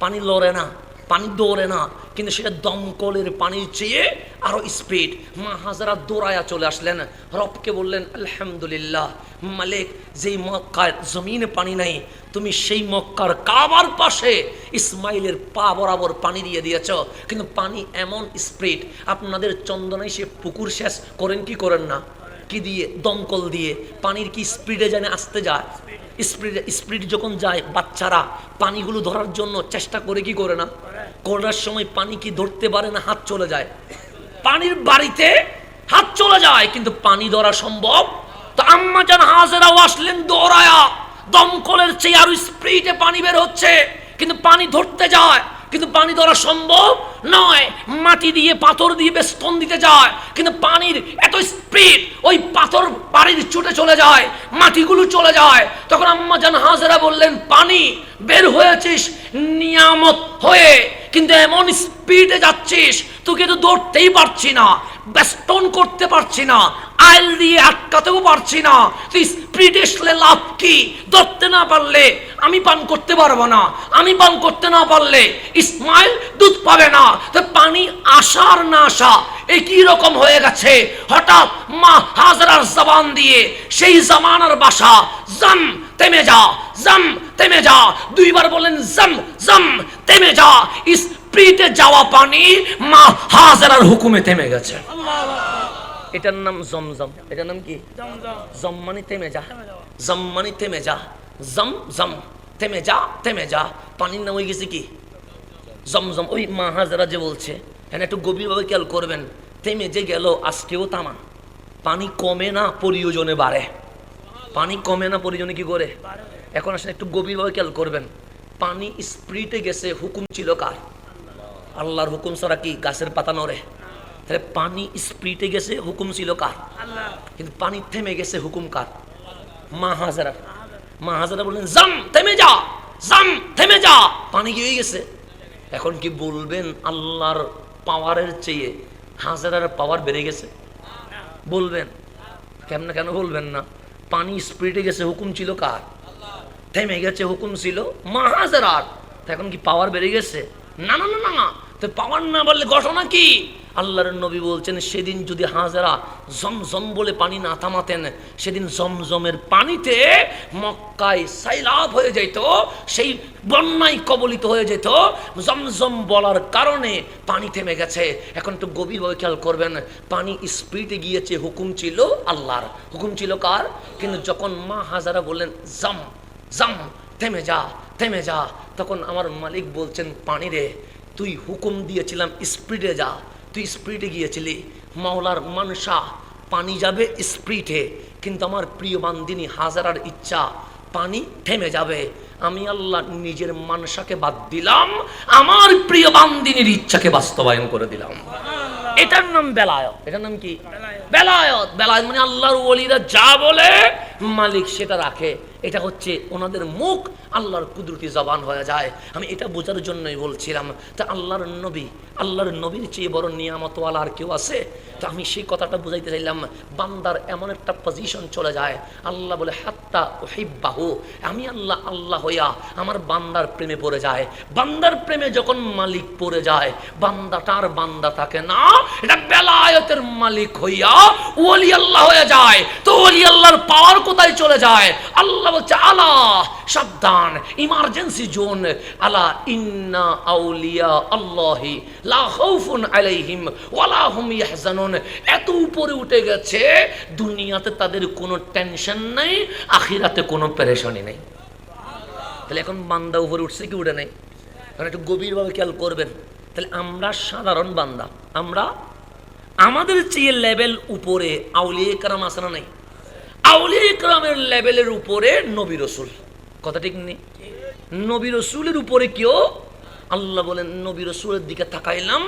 পানি লড়ে না, পানি দৌড়ে না, কিন্তু সেটা দমকলের পানির চেয়ে আরো স্পিড। মা হাজারা দৌড়ায়া চলে আসলেন, রবকে বললেন আলহামদুলিল্লাহ মালিক, যেই মক্কার জমিনে পানি নাই তুমি সেই মক্কার কাবার পাশে ইসমাইলের পা বরাবর পানি দিয়ে দিয়েছ, কিন্তু পানি এমন স্পিড। আপনাদের চন্দনাই সে পুকুর শেষ করেন কি করেন না? কি দিয়ে? দমকল দিয়ে। পানির কি স্পিডে জানে আসতে যায়? স্পিড যখন যায়, বাচ্চারা পানিগুলো ধরার জন্য চেষ্টা করে কি করে না? করার সময় পানি কি ধরতে পারে না? হাত চলে যায়। পানির বাড়িতে হাত চলে যায়, কিন্তু পানি ধরা সম্ভব। তো আম্মা জান হাজেরাও আসলেন দৌড়ায়া, দমকলের চেয়ে আরো স্পিডে পানি বের হচ্ছে, কিন্তু পানি ধরতে যায়, কিন্তু পানি ধরা সম্ভব নয়। মাটি দিয়ে পাথর দিয়ে বেষ্টন দিতে যায়, কিন্তু পানির এত স্পিড, ওই পাথর বাড়ির ছুটে চলে যায়, মাটিগুলো চলে যায়। তখন আম্মা জান হাজেরা বললেন, পানি বের হয়েছিস নিয়ামত হয়ে, কিন্তু এমন স্পিডে যাচ্ছিস, তোকে তো ধরতেই পারছি না, বেষ্টন করতে পারছি না, আইল দিয়ে আটকাতেও পারছি না। তুই স্পিডে আসলে লাভ কি? ধরতে না পারলে আমি পান করতে পারবো না, আমি পান করতে না পারলে ইসমাইল দুধ পাবে না। তো পানি আসার না আসা একই রকম হয়ে গেছে। হঠাৎ মা হাজরার জবান দিয়ে সেই জামানার ভাষা, জাম থেমে যা, জাম থেমে যা, দুইবার বলেন জাম জাম থেমে যা। স্পিডে যাওয়া পানি মা হাজরার হুকুমে থেমে গেছে। এটার নাম জমজম। এটার নাম কি? জম মানে থেমে যা, জম মানে থেমে যা, জম জম থেমে যা, থেমে যা। পানির নাম হয়ে গেছে কি? জমজম। ওই মা হাজরা যে বলছে, হ্যাঁ একটু গভীরভাবে খেয়াল করবেন, থেমে যে গেল আজকেও তামা। পানি কমে না, প্রয়োজনে বাড়ে। পানি কমে না, প্রয়োজনে কি করে? এখন আসলে একটু গভীরভাবে খেয়াল করবেন, পানি স্পিডে গেছে, হুকুম ছিল কার? আল্লাহর হুকুম ছাড়া কি গাছের পাতা নড়ে? তাহলে পানি স্পিডে গেছে, হুকুম ছিল কার? কিন্তু পানি থেমে গেছে, হুকুম কার? মা হাজরা। মা হাজরা বললেন জাম থেমে যা, জাম থেমে যা। পানি কি হয়ে গেছে? এখন কি বলবেন আল্লাহর পাওয়ারের চেয়ে হাজরার পাওয়ার বেড়ে গেছে? বলবেন কেমন? কেন বলবেন না? পানি স্পিডে গেছে, হুকুম ছিল কার? থেমে গেছে, হুকুম ছিল মা হাজরার। এখন কি পাওয়ার বেড়ে গেছে? না না না না। তো পাওয়ার না বললে ঘটনা কি? আল্লাহর নবী বলছেন, সেদিন যদি হাজরা জমজম বলে পানি না থামাতেন, সেদিন জমজমের পানিতে মক্কায় সাইলাব হয়ে যেত, সেই বন্যায় কবলিত হয়ে যেত। জমজম বলার কারণে পানি থেমে গেছে। এখন একটু গভীরভাবে খেয়াল করবেন, পানি স্পিডে গিয়েছে, হুকুম ছিল আল্লাহর। হুকুম ছিল কার? কিন্তু যখন মা হাজরা বললেন জাম জাম থেমে যা, থেমে যা, তখন আমার মালিক বলছেন, পানি রে, তুই হুকুম দিয়েছিলাম স্পিডে যা, তুই স্পিডে গিয়েছিলি। মাওলার মানসা পানি যাবে স্পিডে, কিন্তু আমার প্রিয় বান্দিনী হাজারার ইচ্ছা পানি থেমে যাবে। আমি আল্লাহ নিজের মানসাকে বাদ দিলাম, আমার প্রিয় বান্দিনীর ইচ্ছাকে বাস্তবায়ন করে দিলাম। এটার নাম বেলায়ত। এটার নাম কি? বেলায়ত। বেলায়ত মানে আল্লাহর ওলিরা যা বলে মালিক সেটা রাখে। এটা হচ্ছে ওনাদের মুখ আল্লাহর কুদরতি জবান হয়ে যায়। আমি এটা বোঝার জন্যই বলছিলাম। তা আল্লাহর নবীর চেয়ে বড় নিয়ামতওয়ালা আর কেউ আছে? তো আমি সেই কথাটা বুঝাইতে চাইলাম। বান্দার এমন একটা পজিশন চলে যায়, আল্লাহ বলে হাত্তা উহিব্বাহু, আমি আল্লাহ হইয়া আমার বান্দার প্রেমে পড়ে যায়। বান্দার প্রেমে যখন মালিক পড়ে যায়, বান্দাটার বান্দা থাকে না, এটা বেলায়েতের মালিক হইয়া ওলি আল্লাহ হয়ে যায়। তো ওলি আল্লাহর পাওয়ার কোথায় চলে যায়? আল্লাহ বলছে, আলা সাবধান, ইমার্জেন্সি জোন, আলা ইন্না আউলিয়া আল্লাহি লা খাউফুন আলাইহিম ওয়ালা হুম ইয়াহজানুন। এত উপরে উঠে গেছে, দুনিয়াতে তাদের কোনো টেনশন নাই, আখিরাতে কোনো পেরেশানি নেই। তাহলে এখন বান্দা উপরে উঠছে কি উঠে নেই? কারণ একটু গভীরভাবে খেয়াল করবেন। তাহলে আমরা সাধারণ বান্দা, আমরা আমাদের চেয়ে লেভেল উপরে আউলিয়া কেরাম আছে না নাই? আউলিয়া কেরামের লেভেলের উপরে নবী রসুল। কথা ঠিক নেই? নবী রসুলের উপরে কেউ? আল্লাহ বলেন নবী রসুলের দিকে তাকাইলাম,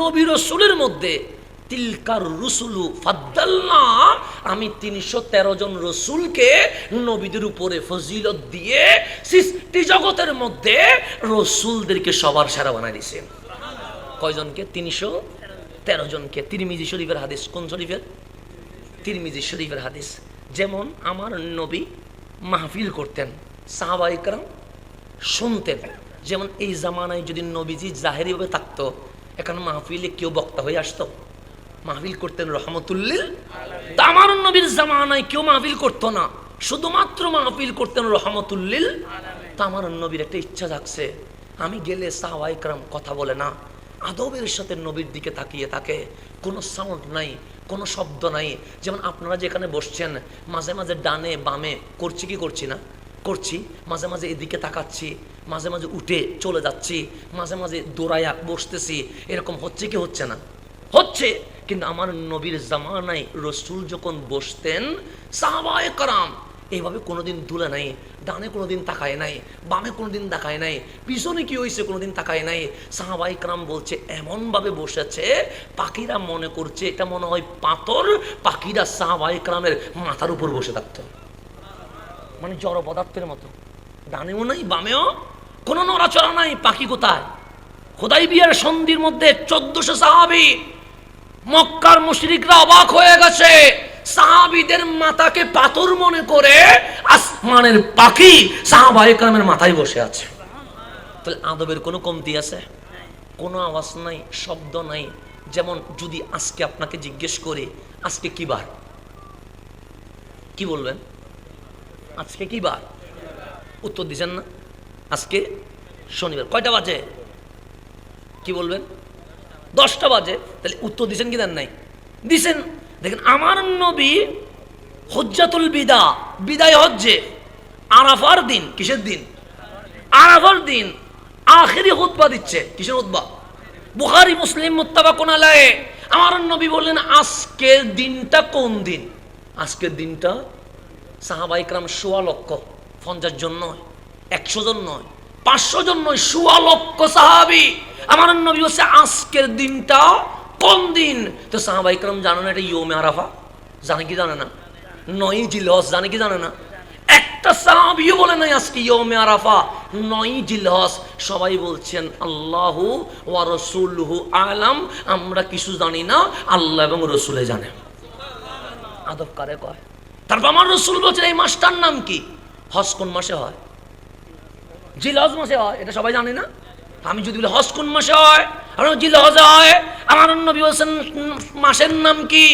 নবী রসুলের মধ্যে তিলকার রসুলু ফাদ্দালনা, আমি 313 জন রসুলকে নবীদের উপরে ফজিলত দিয়ে সৃষ্টি জগতের মধ্যে রসুলদেরকে সবার সেরা বানাই দিয়েছে। কয়জনকে? 313 জনকে। তিরমিজি শরীফের হাদিস। কোন শরীফের? তিরমিজি শরীফের হাদিস। যেমন আমার নবী মাহফিল করতেন, সাহাবায়ে কেরাম শুনতেন। যেমন এই জামানায় যদি নবীজি জাহেরিভাবে থাকতো, এখন মাহফিলে কেউ বক্তা হয়ে আসতো? মাহফিল করতেন রহমতুল্লিল। তা আমার নবীর জামানায় কেউ মাহফিল করতো না, শুধুমাত্র মাহফিল করতেন রহমতুল্লিল। তা আমার নবীর একটা ইচ্ছা থাকছে, আমি গেলে সাহাবায়ে কেরাম কথা বলে না, আদবের সাথে নবীর দিকে তাকিয়ে থাকে, কোনো সাউন্ড নাই, কোনো শব্দ নাই। যেমন আপনারা যেখানে বসছেন, মাঝে মাঝে ডানে বামে করছি কি করছি না? করছি। মাঝে মাঝে এদিকে তাকাচ্ছি, মাঝে মাঝে উঠে চলে যাচ্ছি, মাঝে মাঝে দৌড়াইয়া বসতেছি। এরকম হচ্ছে কি হচ্ছে না? হচ্ছে। কিন্তু আমার নবীর জামানায় রসুল যখন বসতেন, সাহাবায়ে কেরাম এইভাবে কোনোদিন দুলে নাই, ডানে কোনোদিন তাকায় নাই, বামে কোনোদিন তাকায় নাই, পিছনে কি হয়েছে কোনোদিন তাকায় নাই। সাহাবায়ে কেরাম বলছে এমনভাবে বসেছে, পাখিরা মনে করছে এটা মনে হয় পাথর। পাখিরা সাহাবায়ে কেরামের মাথার উপর বসে থাকতো, মানে জড় পদার্থের মতো। ডানেও নাই বামেও কোনো নড়াচড়া নাই। পাখি কোথায়? হুদাইবিয়ার সন্ধির মধ্যে 1400 সাহাবী, মক্কার মুশরিকরা অবাক হয়ে গেছে। সাহাবীদের মাথাকে পাথর মনে করে আসমানের পাখি সাহাবায়ে কেরামের মাথায় বসে আছে। তাহলে আদবের কোনো কমতি আছে? কোনো আওয়াজ নাই, শব্দ নাই। যেমন যদি আজকে আপনাকে জিজ্ঞেস করি আজকে কি বার, কি বলবেন? আজকে কি বার? উত্তর দিচ্ছেন না। আজকে শনিবার। কয়টা বাজে? কি বলবেন? 10টা বাজে। তাহলে উত্তর দিচ্ছেন কি দেন নাই? দিছেন। দেখেন আমার নবী হজ্জাতুল বিদা, বিদায় হজ্জে, আরাফার দিন। কিসের দিন? আরাফার দিন আখেরি খুতবা দিচ্ছে। কিসের খুতবা? বুখারী মুসলিম মুত্তাফাকুন আলাইহি। আমার নবী বললেন আজকের দিনটা কোন দিন? আজকের দিনটা সাহাবায়ে কেরাম 1.25 লক্ষ, 50 জন নয়, 100 জন নয়, 500 জন নয়, 1.25 লক্ষ সাহাবী। আমার নবী বলছে আজকের দিনটা কোন দিন? তো সাহাবায়ে কেরাম জানে না এটা ইয়ৌমে আরাফা? জানে কি জানে না? 9 জিলহজ জানে কি জানে না? একটা সাহাবীও বলে নাই আজকে ইয়ৌমে আরাফা, 9 জিলহজ। সবাই বলছেন আল্লাহু ওয়া রাসূলুহু আলাম, আমরা কিছু জানি না, আল্লাহ এবং রাসূলে জানে। আদব কারে কয়? তারপর আমার রাসূল বলছেন এই মাসটার নাম কি? হজ কোন মাসে হয়? জিলহজ মাসে হয়, এটা সবাই জানে না? আমি যদি বলি হজ কোন মাসে হয়, আর জিলহজে হয়, আমার নবী বলছেন মাসের নাম কি?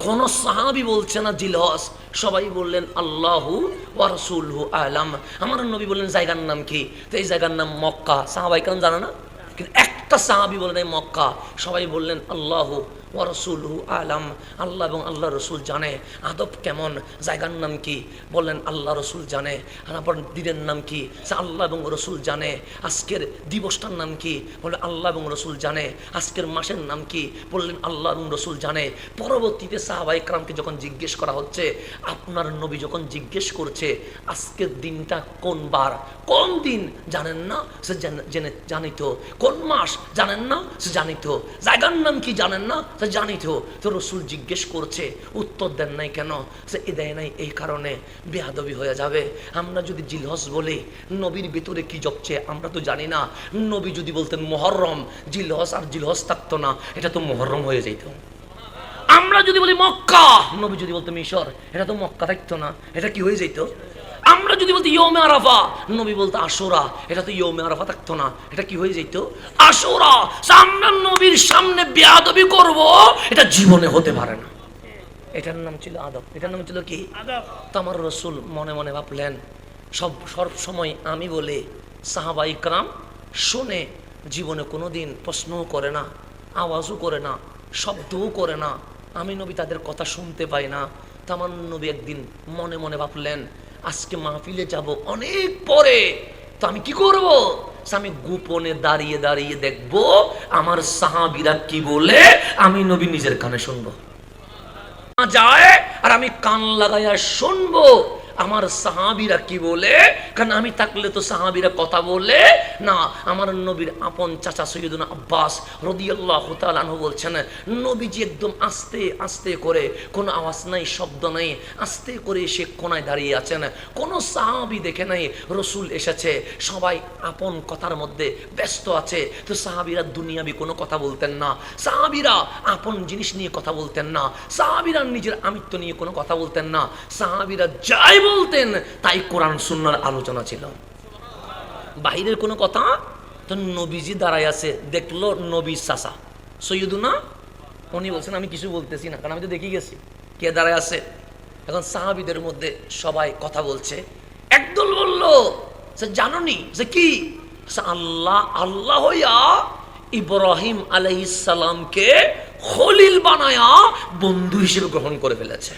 কোন সাহাবী বলছে না জিলহজ। সবাই বললেন আল্লাহু ওয়া রাসূলুহু আলাম। আমার নবী বললেন জায়গার নাম কি? তো এই জায়গার নাম মক্কা। সাহাবায়ে কেরাম জানে না, কিন্তু একটা সাহাবী বলেন এই মক্কা। সবাই বললেন আল্লাহু ওয়া রাসূলুহু আলাম, আল্লাহ এবং আল্লাহ রসুল জানে। আদব কেমন? জায়গার নাম কি? বললেন আল্লাহ রসুল জানে। আর আপনার দিনের নাম কি? আল্লাহ এবং রসুল জানে। আজকের দিবসটার নাম কি? বললেন আল্লাহ এবং রসুল জানে। আজকের মাসের নাম কি? বললেন আল্লাহ এবং রসুল জানে। পরবর্তীতে সাহাবায়ে কেরামকে যখন জিজ্ঞেস করা হচ্ছে, আপনার নবী যখন জিজ্ঞেস করছে আজকের দিনটা কোন বার, কোন দিন জানেন না? সে জানিত। কোন মাস জানেন না? সে জানিত। জায়গার নাম কি জানেন না? জানিত। তো রসুল জিজ্ঞেস করছে, উত্তর দেন নাই কেন? সে দেয় নাই এই কারণে বেয়াদবি হয়ে যাবে। আমরা যদি জিলহজ বলি, নবীর ভিতরে কি জপছে আমরা তো জানি না। নবী যদি বলতেন মুহররম, জিলহজ আর জিলহজ থাকতো না, এটা তো মুহররম হয়ে যেত। আমরা যদি বলি মক্কা, নবী যদি বলতো মিশর, এটা তো মক্কা থাকতো না, এটা কি হয়ে যেত? আমরা যদি বলতে ইয়ৌমে আরাফা, নবী বলতো আশুরা, এটা তো ইয়ৌমে আরাফা থাকতো না, এটা কি হয়ে যেত? আশুরা। আমরা নবীর সামনে বেয়াদবি করব, এটা জীবনে হতে পারে না। এটার নাম ছিল আদব। এটার নাম ছিল কি? আদব। তো আমার রসুল মনে মনে ভাবলেন সব সময় আমি বলে সাহাবায়ে কেরাম শুনে জীবনে কোনোদিন প্রশ্নও করে না, আওয়াজও করে না, শব্দও করে না। আমি নবী তাদের কথা শুনতে পাই না। তো আমার নবী একদিন মনে মনে ভাবলেন আজকে মাহফিলে যাব অনেক পরে, তো আমি কি করব? আমি গোপনে দাঁড়িয়ে দাঁড়িয়ে দেখব আমার সাহাবীরা কি বলে, আমি নবী নিজের কানে শুনবো। যায় আর আমি কান লাগাইয়া শুনবো আমার সাহাবীরা কি বলে, কারণ আমি থাকলে তো সাহাবীরা কথা বলে না। আমার নবীর আপন চাচা সৈয়দুনা আব্বাস রাদিয়াল্লাহু তাআলা আনহু বলছেন, নবীজি একদম আস্তে আস্তে করে, কোনো আওয়াজ নাই, শব্দ নাই, আস্তে করে সে কোনায় দাঁড়িয়ে আছেন। কোনো সাহাবী দেখে নাই রসুল এসেছে, সবাই আপন কথার মধ্যে ব্যস্ত আছে। তো সাহাবীরা দুনিয়াবি কোনো কথা বলতেন না, সাহাবীরা আপন জিনিস নিয়ে কথা বলতেন না, সাহাবীরা নিজের আমিত্ব নিয়ে কোনো কথা বলতেন না। সাহাবীরা যাই বলতেন তাই কোরআন সুন্নাহর আলোচনা ছিল, বাহিরের কোনো কথা। তো নবীজি দাঁড়ায় আছে, দেখলো নবী চাচা সৈয়দুনা, উনি বলছেন আমি কিছু বলতেছি না, কারণ আমি তো দেখি গেছি কে দাঁড়ায় আছে। এখন সাহাবীদের মধ্যে সবাই কথা বলছে, একদল বলল যে জানোনি যে কি, আল্লাহ আল্লাহ হইয়া ইব্রাহিম আলাইহিস সালামকে খলিল বানায়া বন্ধু হিসেবে গ্রহণ করে ফেলেছে।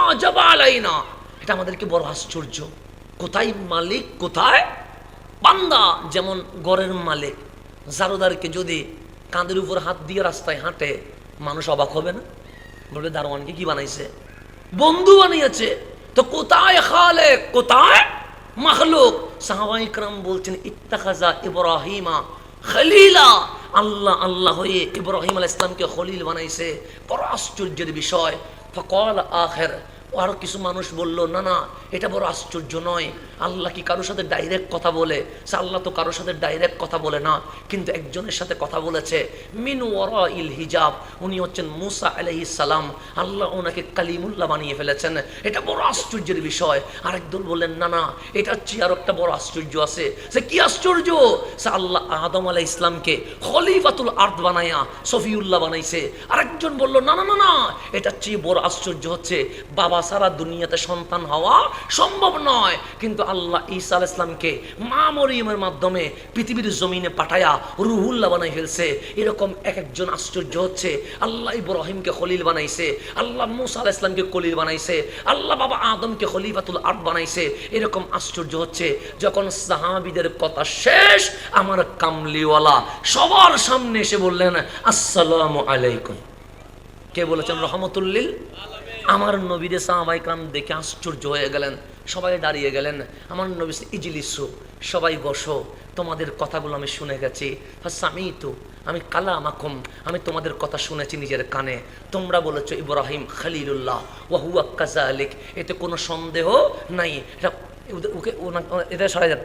আজাবা আলাইনা, এটা আমাদেরকে বড় আশ্চর্য। কোথায় মালিক, কোথায় বান্দা। যেমন ঘরের মালিক জারোদারকে যদি কাঁধের উপর হাত দিয়ে রাস্তায় হাঁটে, মানুষ অবাক হবে না? বলবে দারোয়ানকে কি বানাইছে, বন্ধু বানিয়েছে। তো কোথায় খালেক, কোথায় মাখলুক? সাহাবায়ে কেরাম বলছেন ইত্তাখাযা ইব্রাহিমা খলিলা, আল্লাহ আল্লাহ হয়ে ইব্রাহিম আলাইহিস সালামকে খলিল বানাইছে। বড় আশ্চর্যের বিষয়। ফাকাল আখির, আরো কিছু মানুষ বলল না না, এটা বড় আশ্চর্য নয়, আল্লাহ কি কারোর সাথে ডাইরেক্ট কথা বলে? আল্লাহ তো কারোর সাথে ডাইরেক্ট কথা বলে না, কিন্তু একজনের সাথে কথা বলেছে মিন ওয়ারাইল হিজাব, উনি হচ্ছেন মুসা আলাইহিস সালাম। আল্লাহ ওনাকে কালিমুল্লাহ বানিয়ে ফেলেছেন, এটা বড় আশ্চর্যের বিষয়। আরেকজন বললেন না না, এটা চেয়ে আর একটা বড় আশ্চর্য আছে। সে কি আশ্চর্য? সে আল্লাহ আদম আলাইহিস সালামকে খলিফাতুল আরদ বানায়া সফিউল্লাহ বানাইছে। আরেকজন বলল না না না না, এটা চেয়ে বড় আশ্চর্য হচ্ছে বাবা সারা দুনিয়াতে সন্তান হওয়া সম্ভব নয়, কিন্তু আল্লাহ ঈসা আলাইহিস সালামকে মা মরিয়মের মাধ্যমে পৃথিবীর জমিনে পাঠায়া রুহুল্লাহ বানাই ফেলছে। এরকম এক একজন আশ্চর্য হচ্ছে। আল্লাহ ইব্রাহিমকে খলিল বানাইছে, আল্লাহ মুসা আলাইহিস সালামকে খলিল বানাইছে, আল্লাহ বাবা আদমকে খলিফাতুল আরদ বানাইছে। এরকম আশ্চর্য হচ্ছে। যখন সাহাবীদের কথা শেষ, আমার কামলিওয়ালা সবার সামনে এসে বললেন আসসালামু আলাইকুম। কে বলেছেন? রহমতুল্লিল। আমার নবীরে সাহাবায়ে কেরাম দেখে আশ্চর্য হয়ে গেলেন, সবাই দাঁড়িয়ে গেলেন। আমার নবী ইজলিসু, সবাই বসো, তোমাদের কথাগুলো আমি শুনে গেছি। ফাসামিতু, আমি কালামাকুম, আমি তোমাদের কথা শুনেছি নিজের কানে। তোমরা বলেছো ইব্রাহিম খলিলুল্লাহ ওয়া হুয়া কাযালিক, এতে কোনো সন্দেহ নাই। এটা ওকে এটা সরাই দেন,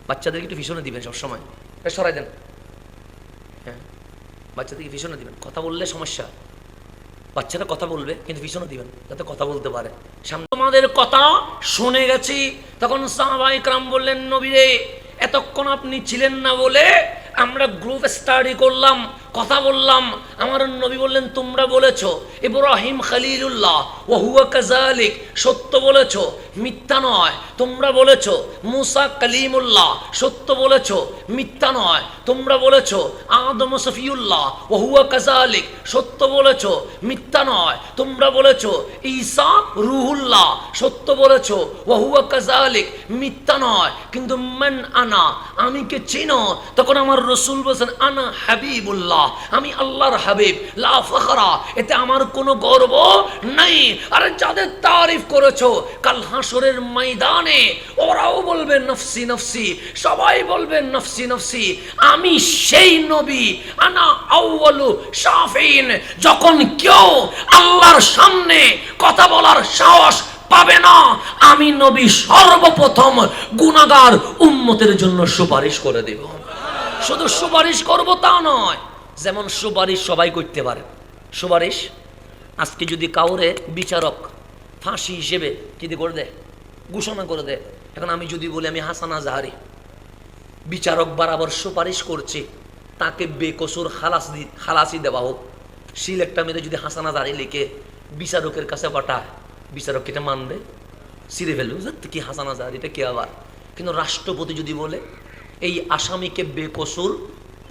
বাচ্চাদেরকে একটু ভীষণ দিবেন সবসময়, এটা সরাই দেন। হ্যাঁ, বাচ্চাদেরকে ভীষণ দিবেন, কথা বললে সমস্যা। বাচ্চারা কথা বলবে কিন্তু পিছনে দিবেন যাতে কথা বলতে পারে। সামনে তোমাদের কথা শুনে গেছি। তখন সাহাবায়ে কেরাম বললেন নবীরে, এতক্ষণ আপনি ছিলেন না বলে আমরা গ্রুপ স্টাডি করলাম, কথা বললাম। আমার নবী বললেন তোমরা বলেছো ইব্রাহিম খলিলুল্লাহ ওয়া হুয়া কাযালিক, সত্য বলেছো, মিথ্যা নয়। তোমরা বলেছো মুসা কালিমুল্লাহ, সত্য বলেছো, মিথ্যা নয়। তোমরা বলেছো আদম সফিউল্লাহ ওয়া হুয়া কাযালিক, সত্য বলেছো, মিথ্যা নয়। তোমরা বলেছো ঈসা রুহুল্লাহ, সত্য বলেছো, ওয়া হুয়া কাযালিক, মিথ্যা নয়। কিন্তু মান আনা, আমি কে চিনো? তখন আমার রাসূল বলেন আনা হাবিবুল্লাহ, আমি আল্লাহর হাবিব। লা ফখরা, এতে আমার কোনো গর্ব নাই। আরে যাদের তারিফ করেছো কাল হাসরের ময়দানে ওরাও বলবে নফসি নফসি, সবাই বলবে নফসি নফসি। আমি সেই নবী, আনা আউয়ালু শাফিন, যখন কেউ আল্লাহর সামনে কথা বলার সাহস পাবে না, আমি নবী সর্বপ্রথম গুনাহগার উম্মতের জন্য সুপারিশ করে দেব। শুধু সুপারিশ করব তা নয়, যেমন সুপারিশ সবাই করতে পারে। সুপারিশ আজকে যদি কাউরে বিচারক ফাঁসি হিসেবে যদি করে দেয়, ঘোষণা করে দেয়, এখন আমি যদি বলি আমি হাসান আজহারি বিচারক বরাবর সুপারিশ করছি তাকে বেকসুর খালাসি দেওয়া হোক, সিল একটা মেরে যদি হাসান আজহারি লিখে বিচারকের কাছে পাঠায়, বিচারক এটা মানবে? সিরে ফেলবে কি হাসান আজহারি এটা কে আবার। কিন্তু রাষ্ট্রপতি যদি বলে এই আসামিকে বেকসুর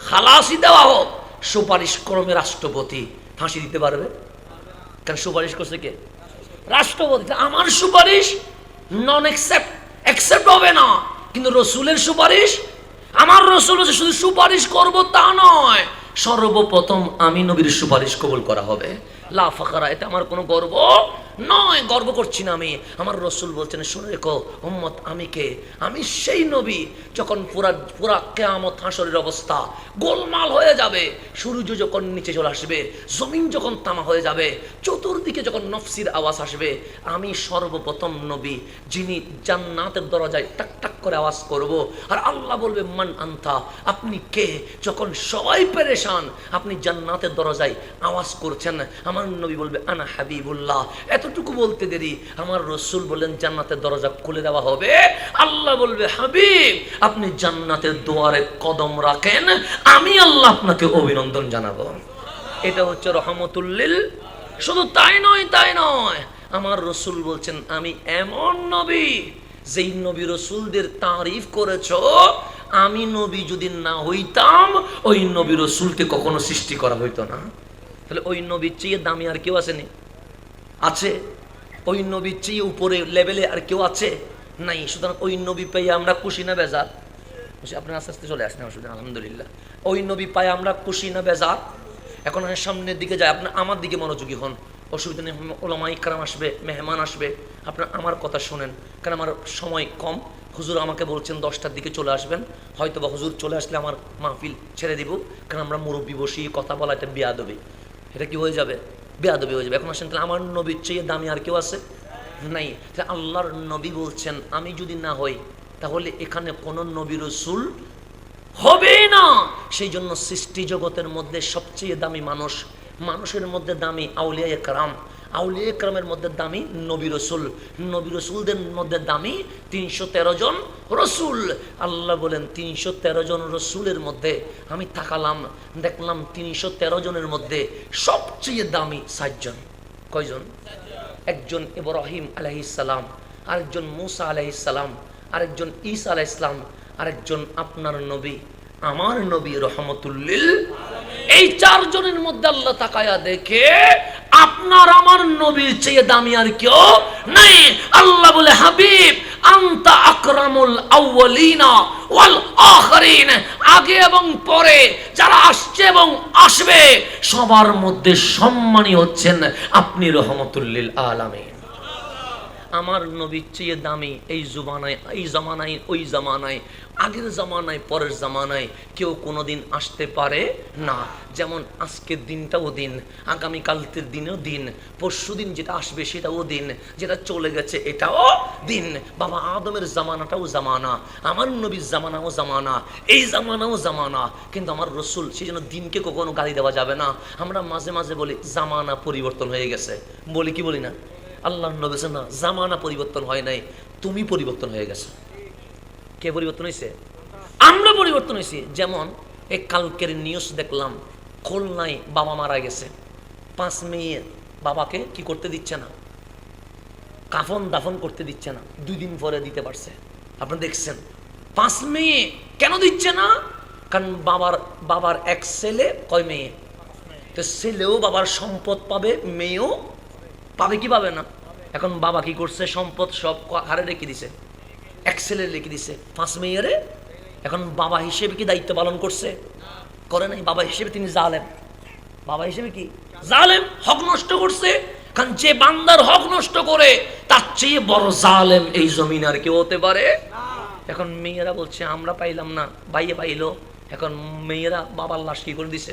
খালাসি দেওয়া হোক, সুপারিশ ক্রমে রাষ্ট্রপতি ফাঁসি দিতে পারবে। কারণ সুপারিশ করছে কে? রাষ্ট্রপতি। আমার সুপারিশ নন অ্যাকসেপ্ট হবে না, কিন্তু রসুলের সুপারিশ, আমার রসুল শুধু সুপারিশ করব তা নয়, সর্বপ্রথম আমি নবীর সুপারিশ কবুল করা হবে। লা ফাখরা, এটা আমার কোনো গর্ব নয়, গর্ব করছি না আমি। আমার রসুল বলছেন, শুনে রেখো উম্মত, আমি কে? আমি সেই নবী যখন পুরা পুরা কিয়ামত হাসরের অবস্থা গোলমাল হয়ে যাবে, সূর্য যখন নিচে চলে আসবে, জমিন যখন তামা হয়ে যাবে, চতুর্দিকে যখন নফসির আওয়াজ আসবে, আমি সর্বপ্রথম নবী যিনি জান্নাতের দরজায় টাক টাক করে আওয়াজ করব। আর আল্লাহ বলবে, মান আনতা, আপনি কে? যখন সবাই পেরেশান, আপনি জান্নাতের দরজায় আওয়াজ করছেন, আমার নবী বলবে, আনা হাবিবুল্লাহ। এতটুকু বলতে দেরি, আমার রসুল বললেন, জান্নাতের দরজা খুলে দেওয়া হবে। আল্লাহ বলবে, হাবিব আপনি জান্নাতের দুয়ারে কদম রাখেন, আমি আল্লাহ আপনাকে অভিনন্দন জানাবো। এটা হচ্ছে রহমতুল্লিল। শুধু তাই নয়, তাই নয়, আমার রসুল বলছেন, আমি এমন নবী, যেই নবী রসুলদের তারিফ করেছ, আমি নবী যদি না হইতাম, ওই নবী রসুলকে কখনো সৃষ্টি করা হইতো না। তাহলে ওই নবীর চেয়ে দামি আর কেউ আসেনি? আছে? ওই নবীর চেয়ে উপরে লেভেলে আর কেউ আছে? নাই। সুতরাং ওই নবী পেয়ে আমরা খুশি না বেজার? আপনার আস্তে আস্তে চলে আসেন, আলহামদুলিল্লাহ। ওই নবী পায়ে আমরা খুশি না বেজার? এখন সামনের দিকে যায়, আপনার আমার দিকে মনোযোগী হন, অসুবিধা নেই। ওলামা ইকরাম আসবে, মেহমান আসবে, আপনার আমার কথা শোনেন, কারণ আমার সময় কম। হুজুর আমাকে বলছেন 10টার দিকে চলে আসবেন, হয়তো বা হুজুর চলে আসলে আমার মাহফিল ছেড়ে দিব, কারণ আমরা মুরব্বী বসি কথা বলা, এটা বেয়াদবি। এটা কি হয়ে যাবে? বেয়াদবি হয়ে যাবে। এখন আসেন, তাহলে আমার নবীর চেয়ে দামি আর কেউ আছে? নাই। তাহলে আল্লাহর নবী বলছেন, আমি যদি না হই, তাহলে এখানে কোনো নবী রসুল হবে না। সেই জন্য সৃষ্টি জগতের মধ্যে সবচেয়ে দামি মানুষ, মানুষের মধ্যে দামি আউলিয়া একরাম, আউলিয়া একরামের মধ্যে দামি নবী রসুল, নবী রসুলদের মধ্যে দামি 313 জন রসুল। আল্লাহ বলেন, 313 জন রসুলের মধ্যে আমি তাকালাম, দেখলাম 313 জনের মধ্যে সবচেয়ে দামি 7 জন। কয়জন? একজন ইব্রাহিম আলাইহিস সালাম, আরেকজন মুসা আলাইহিস সালাম, আরেকজন ঈসা আলাইহিস সালাম, আরেকজন আপনার নবী, আমার নবী রহমতুল্লিল। এই 4 জনের মধ্যে আল্লাহ তাকায়া দেখে আপনার আমার নবীর চেয়ে দামি আর কেউ নাই। আল্লাহ বলে, হাবিব আনতা আকরামুল আউয়ালিনা ওয়াল আখিরিন, আগে এবং পরে যারা আসছে এবং আসবে সবার মধ্যে সম্মানী হচ্ছেন আপনি রহমতুল্লিল আলামিন। আমার নবীর চেয়ে দামি এই জমানায়, এই জামানায়, ওই জামানায়, আগের জামানায়, পরের জামানায় কেউ কোনোদিন আসতে পারে না। যেমন আজকের দিনটাও দিন, আগামীকালকের দিনও দিন, পরশু দিন যেটা আসবে সেটাও দিন, যেটা চলে গেছে এটাও দিন। বাবা আদমের জামানাটাও জামানা, আমার নবীর জামানাও জামানা, এই জামানাও জামানা। কিন্তু আমার রসুল, সেই জন্য দিনকে কখনো গালি দেওয়া যাবে না। আমরা মাঝে মাঝে বলি জামানা পরিবর্তন হয়ে গেছে, বলি কি বলি না? আল্লাহর নবী বলেছেন, না, জামানা পরিবর্তন হয় নাই, তুমি পরিবর্তন হয়ে গেছে। কে পরিবর্তন হয়েছে? আমরা পরিবর্তন হয়েছি। যেমন এই কালকের নিউজ দেখলাম, খুলনায় বাবা মারা গেছে, 5 মেয়ে বাবাকে কি করতে দিচ্ছে না, কাফন দাফন করতে দিচ্ছে না, 2 দিন পরে দিতে পারছে। আপনি দেখছেন 5 মেয়ে কেন দিচ্ছে না? কারণ বাবার এক ছেলে, কয় মেয়ে, তো ছেলেও বাবার সম্পদ পাবে, মেয়েও পাবে কি পাবে না? এখন বাবা কি করছে, সম্পদ সব হারে রেখে দিছে, এক ছেলে রেখে দিছে, 5 মেয়েরে। এখন বাবা হিসেবে কি দায়িত্ব পালন করছে? করে নাই। বাবা হিসেবে তিনি জালেম, বাবা হিসেবে কি জালেম, হক নষ্ট করছে। কারণ যে বান্দার হক নষ্ট করে, তার চেয়ে বড় জালেম এই জমিন আর কেউ হতে পারে। এখন মেয়েরা বলছে আমরা পাইলাম না, ভাইয়ে পাইলো। এখন মেয়েরা বাবার লাশ কি করে দিছে,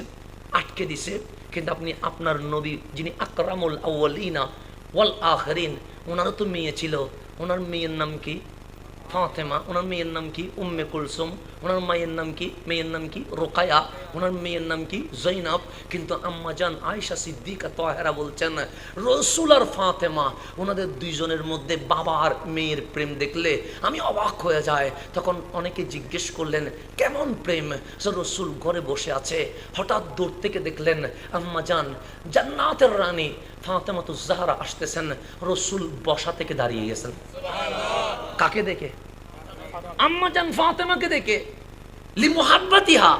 আটকে দিছে। কিন্তু আপনি আপনার নবী যিনি আকরামুল আউয়ালিনা ওয়াল আখিরিন, ওনারও তো মেয়ে ছিল। ওনার মেয়ের নাম কি? ফাতেমা। ওনার মেয়ের নাম কি? উম্মে কুলসুম। ওনার মায়ের নাম কি? মেয়ের নাম কি? রোকায়া। ওনার মেয়ের নাম কি? জৈনব। কিন্তু আম্মা জান আয়েশা সিদ্দিকা তাহেরা বলছেন, রসুল আর ফাতেমা, ওনাদের 2 জনের মধ্যে বাবা আর মেয়ের প্রেম দেখলে আমি অবাক হয়ে যায়। তখন অনেকে জিজ্ঞেস করলেন, কেমন প্রেম? রসুল ঘরে বসে আছে, হঠাৎ দূর থেকে দেখলেন আম্মা জান জান্নাতের রানী ফাতেমাতুজ জাহরা আসতেছেন, রসুল বসা থেকে দাঁড়িয়ে গেছেন। কাকে দেখে? আম্মা জান ফাতেমাকে দেখে। লি মুহাব্বাতিহা,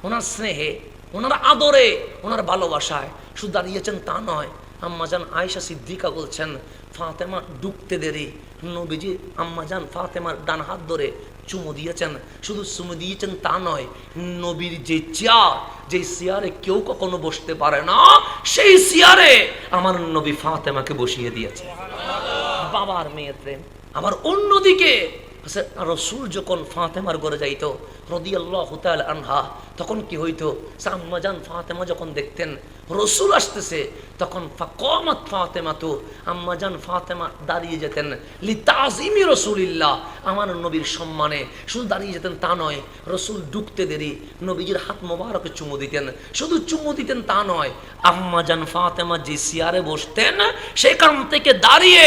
ওনার স্নেহে, ওনার আদরে, ওনার ভালোবাসায় শুধু দাঁড়িয়েছেন তা নয়। আম্মা জান আয়েশা সিদ্দিকা বলছেন, ফাতেমা ঢুকতে দেরি, নবীজি আম্মা জান ফাতেমার ডান হাত ধরে চুমু দিয়েছেন। শুধু চুমু দিয়েছেন তা নয়, নবীর যে চেয়ার, যে চেয়ারে কেউ কখনো বসতে পারে না, সেই চেয়ারে আমার নবী ফাতেমাকে বসিয়ে দিয়েছে। বাবার মেয়ের প্রেম। আবার অন্যদিকে রসুল যখন ফাতেমার ঘরে যাইতো রাদিয়াল্লাহু তাআলা আনহা, তখন কি হইতো, আম্মাজান ফাতেমা যখন দেখতেন রসুল আসতেছে, তখন ফাকামাত ফাতেমাতু, আম্মাজান ফাতেমা দাঁড়িয়ে যেতেন লিতাযিমি রাসূলিল্লাহ, আমার নবীর সম্মানে। শুধু দাঁড়িয়ে যেতেন তা নয়, রসুল ঢুকতে দেরি নবীজির হাত মোবারকে চুমু দিতেন। শুধু চুমু দিতেন তা নয়, আম্মাজান ফাতেমা যে চেয়ারে বসতেন সেখান থেকে দাঁড়িয়ে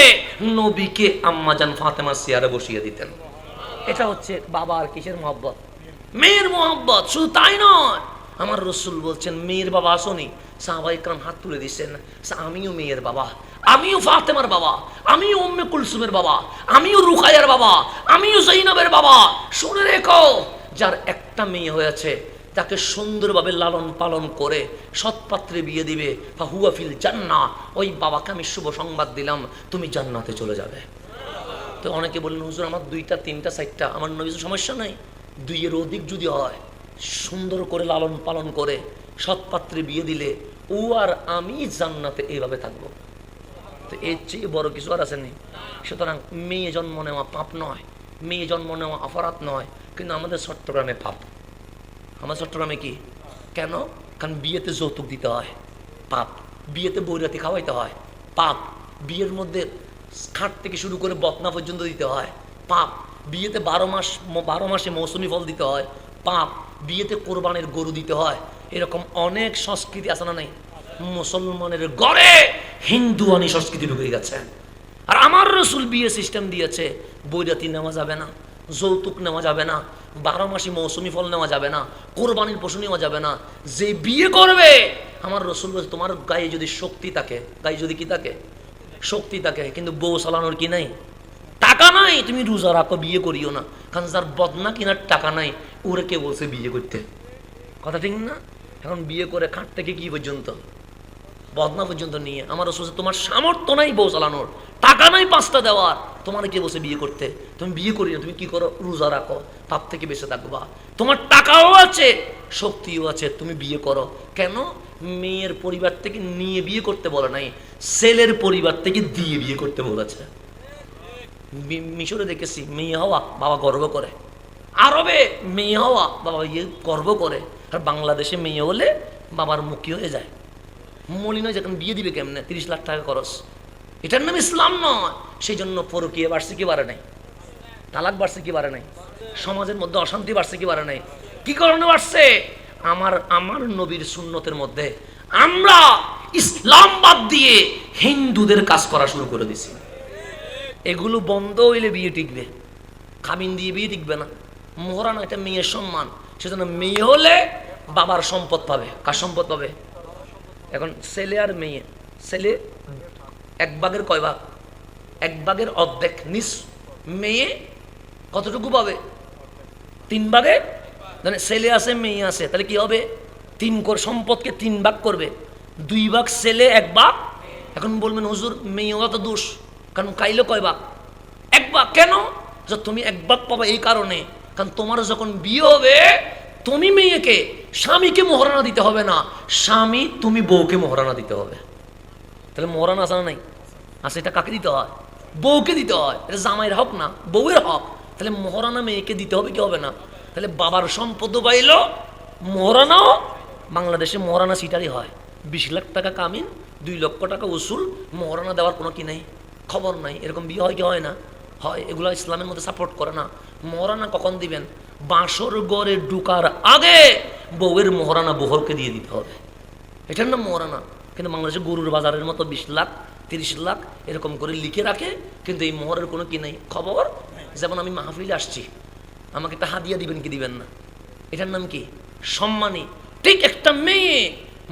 নবীকে আম্মাজান ফাতেমার চেয়ারে বসিয়ে দিতেন। এটা হচ্ছে বাবার কিসের মহব্বত? মেয়ের মহব্বত। শুধু তাই নয়, আমার রসুল বলছেন মেয়ের বাবা আসনি, সাহাবায়ে কেরাম হাত তুলে দিচ্ছেন, আমিও মেয়ের বাবা, আমিও ফাতেমার বাবা, আমিও উম্মে কুলসুমের বাবা, আমিও রুকায়ার বাবা, আমিও যায়েনবের বাবা। শুনে রেখো, যার একটা মেয়ে হয়েছে তাকে সুন্দরভাবে লালন পালন করে সৎপাত্রে বিয়ে দিবে, ফাহুয়া ফিল জান্নাহ, ওই বাবাকে আমি শুভ সংবাদ দিলাম, তুমি জান্নাতে চলে যাবে। তো অনেকে বললেন হুজুর আমার 2টা 3টা 4টা, আমার নবী সমস্যা নাই, 2-এর অধিক যদি হয়, সুন্দর করে লালন পালন করে সৎপাত্রে বিয়ে দিলে ও আর আমি জান্নাতে এইভাবে থাকবো। তো এর চেয়ে বড় কিছু আর আসেনি। সুতরাং মেয়ে জন্ম নেওয়া পাপ নয়, মেয়ে জন্ম নেওয়া অপরাধ নয়, কিন্তু আমাদের চট্টগ্রামে পাপ। আমার চট্টগ্রামে কি কেন? কারণ বিয়েতে যৌতুক দিতে হয়, পাপ। বিয়েতে বৈরাতি খাওয়াইতে হয়, পাপ। বিয়ের মধ্যে খাট থেকে শুরু করে বতনা পর্যন্ত দিতে হয়, পাপ। বিয়েতে 12 মাসে মৌসুমি ফল দিতে হয়, পাপ। বিয়েতে কোরবানের গরু দিতে হয়। এরকম অনেক সংস্কৃতি আছে না নাই? মুসলমানের গড়ে হিন্দুয়ানি সংস্কৃতি ঢুকে গেছে। আর আমার রসুল বিয়ে সিস্টেম দিয়েছে, বৈরাতি নেওয়া যাবে না, যৌতুক নেওয়া যাবে না, 12 মাসে মৌসুমি ফল নেওয়া যাবে না, কোরবানির পশু নেওয়া যাবে না। যে বিয়ে করবে, আমার রসুল বলছে তোমার গায়ে যদি শক্তি থাকে, গায়ে যদি কি থাকে, শক্তি থাকে, কিন্তু বউ চালানোর কি নাই, টাকা নাই, তুমি রোজা রাখো, বিয়ে করিও না। কারণ যার বদনা কিনার টাকা নাই, ওরে কে বলছে বিয়ে করতে? কথা ঠিক না? এখন বিয়ে করে খাট থেকে কি পর্যন্ত, বদনা পর্যন্ত নিয়ে আমার রসুল তোমার সামর্থ্য নাই বউ চালানোর, টাকা নাই 5টা দেওয়ার, তোমার কে বসে বিয়ে করতে? তুমি বিয়ে করি না, তুমি কি করো? রোজা রাখো, পাপ থেকে বেঁচে থাকবা। তোমার টাকাও আছে, শক্তিও আছে, তুমি বিয়ে করো। কেন? মেয়ের পরিবার থেকে নিয়ে বিয়ে করতে বলে নাই, ছেলের পরিবার থেকে দিয়ে বিয়ে করতে বলেছে। মিশরে দেখেছি মেয়ে হওয়া বাবা গর্ব করে, আরবে মেয়ে হওয়া বাবা গর্ব করে, আর বাংলাদেশে মেয়ে হলে বাবার মুখী হয়ে যায়। মলিনা যখন বিয়ে দিবে কেমনে, 30 লাখ টাকা খরচ, এটার নাম ইসলাম নয়। সেই জন্য পরকীয়া বাড়ছে কি বাড়ে নাই? তালাক বাড়ছে কি বাড়ে নাই? সমাজের মধ্যে অশান্তি বাড়ছে কি বাড়ে নাই? কি কারণে বাড়ছে? আমার নবীর সুন্নতের মধ্যে আমরা ইসলাম বাদ দিয়ে হিন্দুদের কাজ করা শুরু করে দিছি। এগুলো বন্ধ হইলে বিয়ে টিকবে, কাবিন দিয়ে বিয়ে টিকবে না। মোহরানা এটা মেয়ের সম্মান, সেজন্য মেয়ে হলে বাবার সম্পদ পাবে। কার সম্পদ পাবে? এখন ছেলে আর মেয়ে, ছেলে 1 ভাগের কয় ভাগ? 1 ভাগের অর্ধেক, নিস। মেয়ে কতটুকু পাবে? 3 ভাগে। মানে ছেলে আছে মেয়ে আছে, তাহলে কি হবে? 3 করে সম্পদকে 3 ভাগ করবে, 2 ভাগ ছেলে 1 ভাগ। এখন বলবেন হুজুর মেয়েও তো দোষ, কারণ কাইলে কয় ভাগ? 1 ভাগ। কেন? যে তুমি 1 ভাগ পাবা এই কারণে, কারণ তোমার যখন বিয়ে হবে, তুমি মেয়েকে, স্বামীকে মোহরানা দিতে হবে না, স্বামী তুমি বউকে মোহরানা দিতে হবে। তাহলে মোহরানা আছে না নাই? আছে। এটা কাকে দিতে হয়? বউকে দিতে হয়। এটা জামাইয়ের হক না, বউয়ের হক। তাহলে মোহরানা মেয়েকে দিতে হবে কি হবে না? তাহলে বাবার সম্পদ পাইল, মোহরানাও। বাংলাদেশে মোহরানা সিটারই হয়, 20 লাখ টাকা কামিন, 2 লক্ষ টাকা উসুল, মোহরানা দেওয়ার কোনো কি নাই, খবর নাই। এরকম বিয়ে হয় কি হয় না? হয়। এগুলো ইসলামের মধ্যে সাপোর্ট করে না। মোহরানা কখন দিবেন? বাসর ঘরে ঢুকার আগে বউয়ের মোহরানা বউকে দিয়ে দিতে হবে, এটার নাম মোহরানা। কিন্তু বাংলাদেশে গরুর বাজারের মতো 20 লাখ 30 লাখ এরকম করে লিখে রাখে, কিন্তু এই মোহরের কোনো কি নাই, খবর। যেমন আমি মাহফিলে আসছি, আমাকে একটা হাদিয়া দিবেন কি দিবেন না, এটার নাম কি? সম্মানী। ঠিক একটা মেয়ে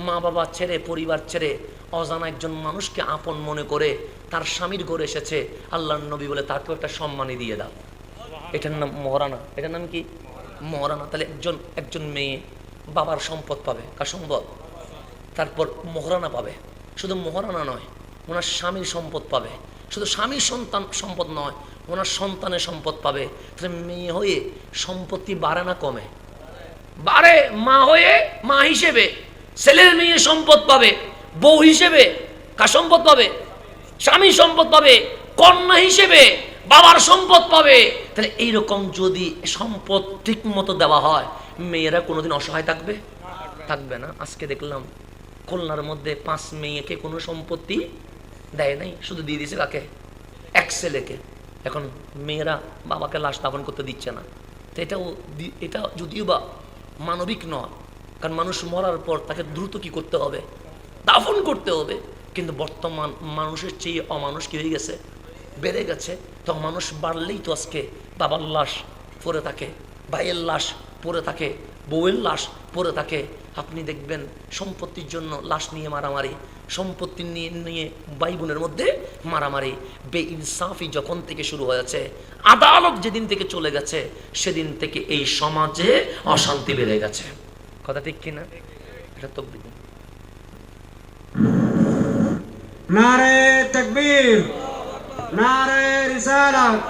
মা বাবা ছেড়ে, পরিবার ছেড়ে, অজানা একজন মানুষকে আপন মনে করে তার স্বামীর ঘরে এসেছে, আল্লাহর নবী বলে তাকেও একটা সম্মানী দিয়ে দাও, এটার নাম মোহরানা। এটার নাম কি? মোহরানা। তাহলে একজন মেয়ে বাবার সম্পদ পাবে, কার সম্পদ? তারপর মোহরানা পাবে। শুধু মোহরানা নয়, ওনার স্বামীর সম্পদ পাবে। শুধু স্বামীর সম্পদ নয়, ওনার সন্তানের সম্পদ পাবে। তাহলে মেয়ে হয়ে সম্পত্তি বাড়ে না কমে? বাড়ে। মা হয়ে মা হিসেবে ছেলের মেয়ে সম্পদ পাবে, বউ হিসেবে কার সম্পদ পাবে? স্বামী সম্পদ পাবে, কন্যা হিসেবে বাবার সম্পদ পাবে। তাহলে এইরকম যদি সম্পদ ঠিক মতো দেওয়া হয়, মেয়েরা কোনোদিন অসহায় থাকবে? থাকবে না। আজকে দেখলাম খুলনার মধ্যে 5 মেয়েকে কোনো সম্পত্তি দেয় নাই, শুধু দিয়ে দিয়েছে কাকে? এক ছেলেকে। এখন মেয়েরা বাবাকে লাশ দাফন করতে দিচ্ছে না। তো এটা যদিও বা মানবিক নয়, কারণ মানুষ মরার পর তাকে দ্রুত কি করতে হবে? দাফন করতে হবে। কিন্তু বর্তমান মানুষের চেয়ে অমানুষ কি হয়ে গেছে? বেড়ে গেছে। তো মানুষ বাড়লেই তো আজকে বাবার লাশ পড়ে থাকে, ভাইয়ের লাশ পড়ে থাকে, বউয়ের লাশ পড়ে থাকে। আপনি দেখবেন সম্পত্তির জন্য লাশ নিয়ে মারামারি, সম্পত্তি নিয়ে ভাই বোনের মধ্যে মারামারি। বেইনসাফি যখন থেকে শুরু হয়েছে, আদালত যেদিন থেকে চলে গেছে, সেদিন থেকে এই সমাজে অশান্তি বেড়ে গেছে। কথা ঠিক কিনা? এটা তো নারে তাকবীর, নারে রিসালাত।